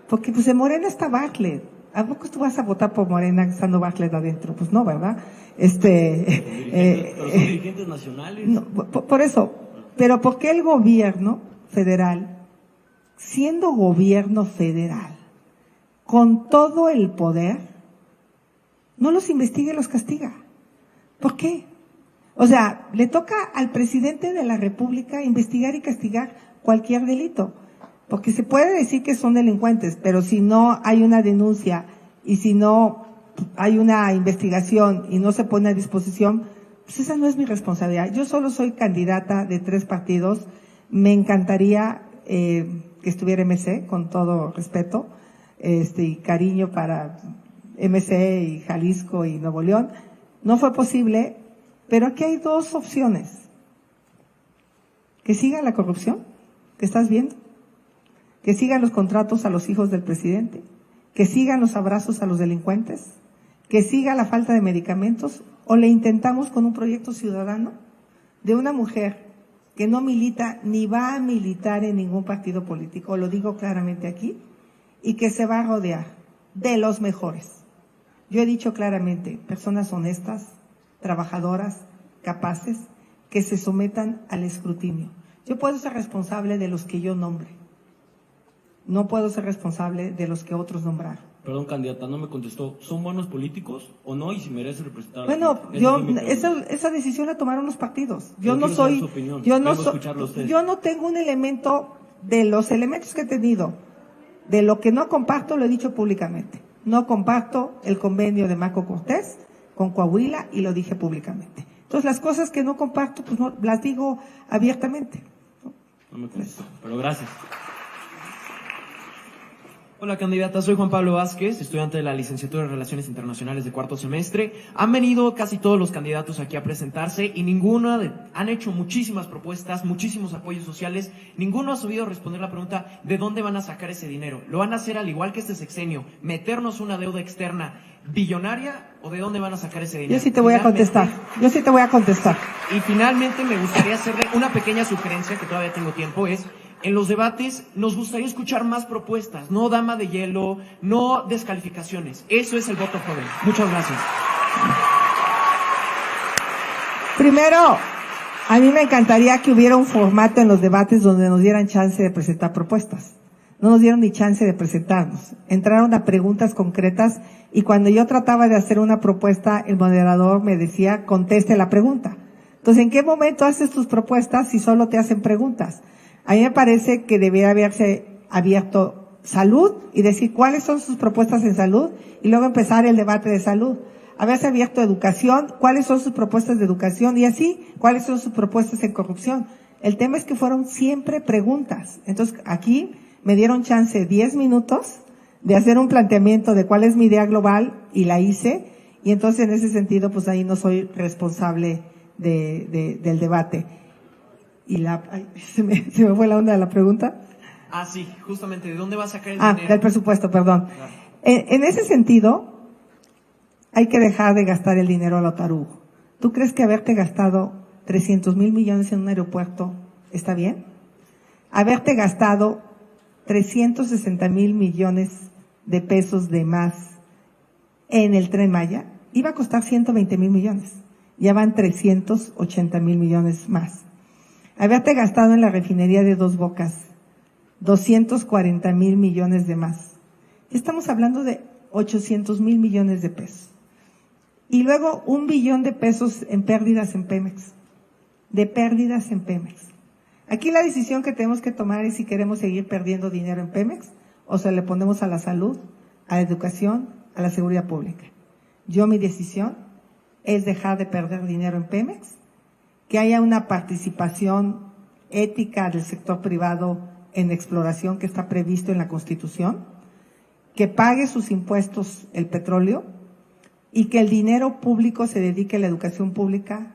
Porque pues en Morena está Bartlett. ¿A poco tú vas a votar por Morena estando Bartlett adentro? Pues no, ¿verdad? Pero son dirigentes nacionales. No, por eso, pero ¿por qué el gobierno federal, siendo gobierno federal, con todo el poder, no los investiga y los castiga? ¿Por qué? O sea, le toca al presidente de la República investigar y castigar cualquier delito. Porque se puede decir que son delincuentes, pero si no hay una denuncia y si no hay una investigación y no se pone a disposición, pues esa no es mi responsabilidad. Yo solo soy candidata de 3 partidos. Me encantaría que estuviera MC, con todo respeto y cariño para MC y Jalisco y Nuevo León. No fue posible, pero aquí hay 2 opciones. Que siga la corrupción, que estás viendo, que sigan los contratos a los hijos del presidente, que sigan los abrazos a los delincuentes, que siga la falta de medicamentos, o le intentamos con un proyecto ciudadano de una mujer que no milita ni va a militar en ningún partido político, lo digo claramente aquí, y que se va a rodear de los mejores. Yo he dicho claramente, personas honestas, trabajadoras, capaces, que se sometan al escrutinio. Yo puedo ser responsable de los que yo nombre. No puedo ser responsable de los que otros nombraron. Perdón, candidata, no me contestó. ¿Son buenos políticos o no? Y si merece representar. Bueno, esa decisión la tomaron los partidos. Yo no tengo un elemento de los elementos que he tenido. De lo que no comparto, lo he dicho públicamente. No comparto el convenio de Marco Cortés con Coahuila y lo dije públicamente. Entonces, las cosas que no comparto, pues no las digo abiertamente. No me contestó, pero gracias. Hola, candidata, soy Juan Pablo Vázquez, estudiante de la licenciatura en Relaciones Internacionales de 4º semestre. Han venido casi todos los candidatos aquí a presentarse y han hecho muchísimas propuestas, muchísimos apoyos sociales. Ninguno ha sabido responder la pregunta ¿de dónde van a sacar ese dinero? ¿Lo van a hacer al igual que este sexenio, meternos una deuda externa billonaria o de dónde van a sacar ese dinero? Yo sí te voy a contestar. Y finalmente me gustaría hacerle una pequeña sugerencia, que todavía tengo tiempo, es... En los debates nos gustaría escuchar más propuestas, no dama de hielo, no descalificaciones. Eso es el voto joven. Muchas gracias. Primero, a mí me encantaría que hubiera un formato en los debates donde nos dieran chance de presentar propuestas. No nos dieron ni chance de presentarnos. Entraron a preguntas concretas y cuando yo trataba de hacer una propuesta, el moderador me decía, conteste la pregunta. Entonces, ¿en qué momento haces tus propuestas si solo te hacen preguntas? A mí me parece que debería haberse abierto salud y decir cuáles son sus propuestas en salud y luego empezar el debate de salud. Haberse abierto educación, cuáles son sus propuestas de educación y así, cuáles son sus propuestas en corrupción. El tema es que fueron siempre preguntas. Entonces, aquí me dieron chance 10 minutos de hacer un planteamiento de cuál es mi idea global y la hice. Y entonces, en ese sentido, pues ahí no soy responsable del debate. Y se me fue la onda de la pregunta. Ah, sí, justamente, ¿de dónde va a sacar el dinero? Del presupuesto, perdón. Claro. En ese sentido, hay que dejar de gastar el dinero a lo tarugo. ¿Tú crees que haberte gastado 300,000 millones en un aeropuerto está bien? Haberte gastado 360,000 millones de pesos de más en el Tren Maya, iba a costar 120,000 millones. Ya van 380,000 millones más. Haberte gastado en la refinería de Dos Bocas 240,000 millones de más. Estamos hablando de 800,000 millones de pesos. Y luego 1 billón de pesos en pérdidas en Pemex. Aquí la decisión que tenemos que tomar es si queremos seguir perdiendo dinero en Pemex o se le ponemos a la salud, a la educación, a la seguridad pública. Mi decisión es dejar de perder dinero en Pemex, que haya una participación ética del sector privado en exploración que está previsto en la Constitución, que pague sus impuestos el petróleo y que el dinero público se dedique a la educación pública,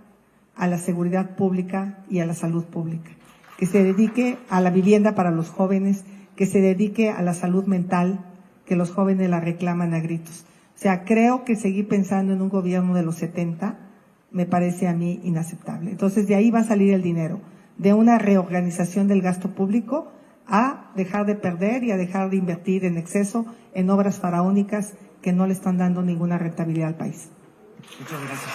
a la seguridad pública y a la salud pública, que se dedique a la vivienda para los jóvenes, que se dedique a la salud mental, que los jóvenes la reclaman a gritos. O sea, creo que seguir pensando en un gobierno de los 70 me parece a mí inaceptable. Entonces, de ahí va a salir el dinero, de una reorganización del gasto público, a dejar de perder y a dejar de invertir en exceso en obras faraónicas que no le están dando ninguna rentabilidad al país. Muchas gracias.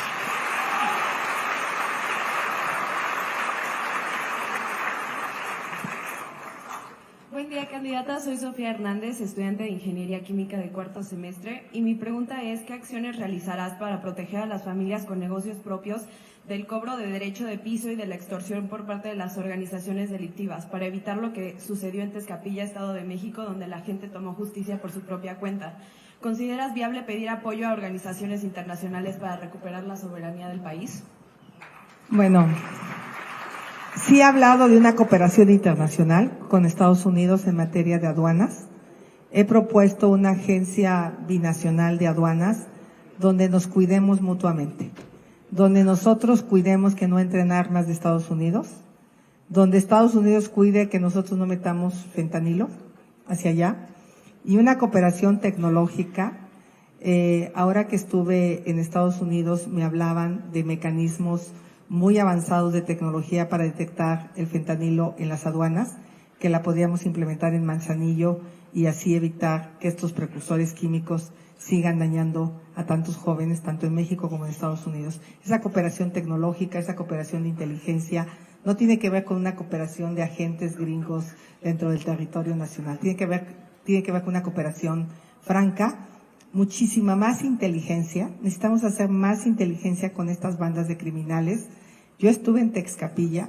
Buen día, candidata. Soy Sofía Hernández, estudiante de Ingeniería Química de cuarto semestre, y mi pregunta es, ¿qué acciones realizarás para proteger a las familias con negocios propios del cobro de derecho de piso y de la extorsión por parte de las organizaciones delictivas, para evitar lo que sucedió en Tezcapilla, Estado de México, donde la gente tomó justicia por su propia cuenta? ¿Consideras viable pedir apoyo a organizaciones internacionales para recuperar la soberanía del país? Bueno, sí he hablado de una cooperación internacional con Estados Unidos en materia de aduanas. He propuesto una agencia binacional de aduanas donde nos cuidemos mutuamente, donde nosotros cuidemos que no entren armas de Estados Unidos, donde Estados Unidos cuide que nosotros no metamos fentanilo hacia allá, y una cooperación tecnológica. Ahora que estuve en Estados Unidos me hablaban de mecanismos muy avanzados de tecnología para detectar el fentanilo en las aduanas, que la podíamos implementar en Manzanillo y así evitar que estos precursores químicos sigan dañando a tantos jóvenes, tanto en México como en Estados Unidos. Esa cooperación tecnológica, esa cooperación de inteligencia, no tiene que ver con una cooperación de agentes gringos dentro del territorio nacional, tiene que ver con una cooperación franca, muchísima más inteligencia. Necesitamos hacer más inteligencia con estas bandas de criminales. Yo estuve en Tezcapilla,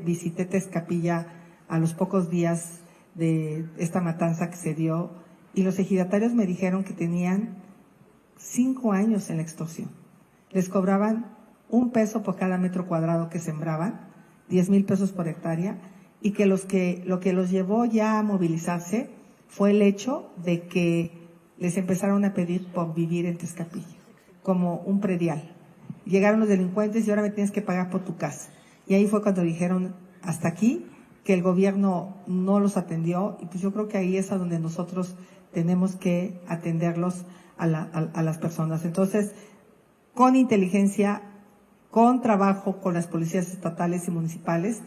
visité Tezcapilla a los pocos días de esta matanza que se dio, y los ejidatarios me dijeron que tenían 5 años en la extorsión. Les cobraban $1 por cada metro cuadrado que sembraban, 10,000 pesos por hectárea, y que lo que los llevó ya a movilizarse fue el hecho de que les empezaron a pedir por vivir en Tezcapilla, como un predial. Llegaron los delincuentes y ahora me tienes que pagar por tu casa. Y ahí fue cuando dijeron, hasta aquí, que el gobierno no los atendió, y pues yo creo que ahí es a donde nosotros tenemos que atenderlos a las personas. Entonces, con inteligencia, con trabajo con las policías estatales y municipales,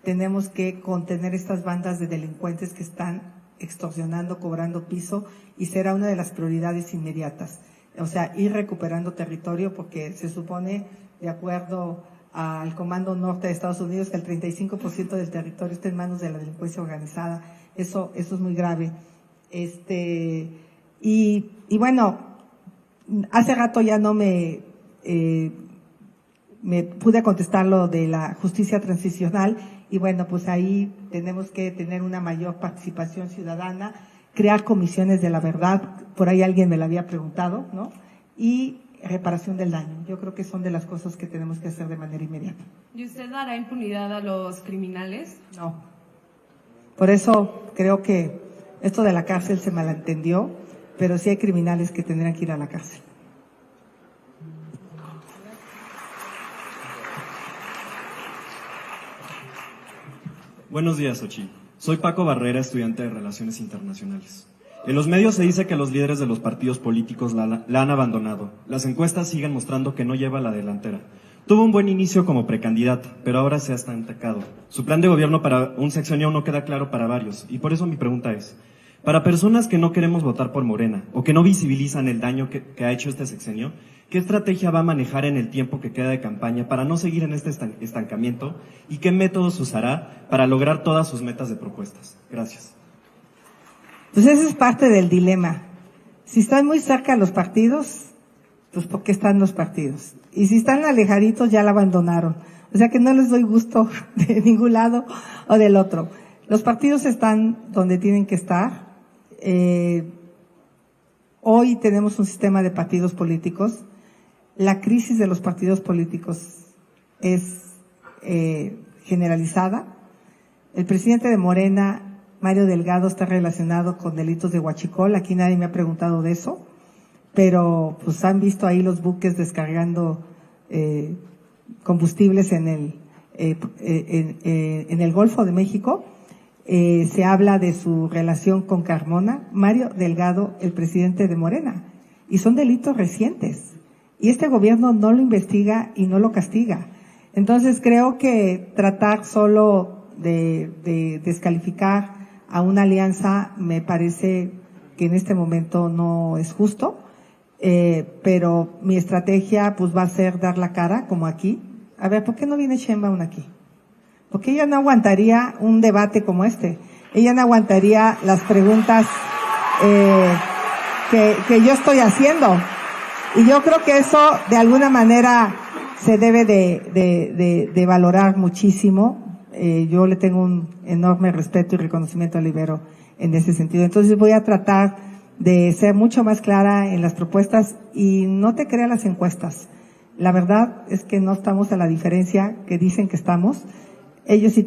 tenemos que contener estas bandas de delincuentes que están extorsionando, cobrando piso, y será una de las prioridades inmediatas. O sea, ir recuperando territorio, porque se supone, de acuerdo al Comando Norte de Estados Unidos, que el 35% del territorio está en manos de la delincuencia organizada. Eso es muy grave. Y bueno, hace rato ya no me pude contestar lo de la justicia transicional, y bueno, pues ahí tenemos que tener una mayor participación ciudadana, crear comisiones de la verdad, por ahí alguien me la había preguntado, ¿no? Y reparación del daño. Yo creo que son de las cosas que tenemos que hacer de manera inmediata. ¿Y usted dará impunidad a los criminales? No. Por eso creo que esto de la cárcel se malentendió, pero sí hay criminales que tendrán que ir a la cárcel. Buenos días, Xochitl. Soy Paco Barrera, estudiante de Relaciones Internacionales. En los medios se dice que los líderes de los partidos políticos la han abandonado. Las encuestas siguen mostrando que no lleva la delantera. Tuvo un buen inicio como precandidata, pero ahora se ha estancado. Su plan de gobierno para un sexenio no queda claro para varios, y por eso mi pregunta es, para personas que no queremos votar por Morena o que no visibilizan el daño que ha hecho este sexenio, ¿qué estrategia va a manejar en el tiempo que queda de campaña para no seguir en este estancamiento, y qué métodos usará para lograr todas sus metas de propuestas? Gracias. Pues ese es parte del dilema. Si están muy cerca de los partidos, pues ¿por qué están los partidos? Y si están alejaditos, ya la abandonaron. O sea que no les doy gusto de ningún lado o del otro. Los partidos están donde tienen que estar. Hoy tenemos un sistema de partidos políticos. La crisis de los partidos políticos es generalizada. El presidente de Morena, Mario Delgado, está relacionado con delitos de huachicol. Aquí nadie me ha preguntado de eso, pero pues han visto ahí los buques descargando combustibles en el Golfo de México. Se habla de su relación con Carmona, Mario Delgado, el presidente de Morena, y son delitos recientes. Y este gobierno no lo investiga y no lo castiga. Entonces creo que tratar solo de descalificar a una alianza me parece que en este momento no es justo, pero mi estrategia pues va a ser dar la cara, como aquí. A ver, ¿por qué no viene Sheinbaum aquí? Porque ella no aguantaría un debate como este. Ella no aguantaría las preguntas que yo estoy haciendo. Y yo creo que eso de alguna manera se debe de valorar muchísimo. Yo le tengo un enorme respeto y reconocimiento al Ibero en ese sentido. Entonces voy a tratar de ser mucho más clara en las propuestas y no te creas las encuestas. La verdad es que no estamos a la diferencia que dicen que estamos. Ellos sí.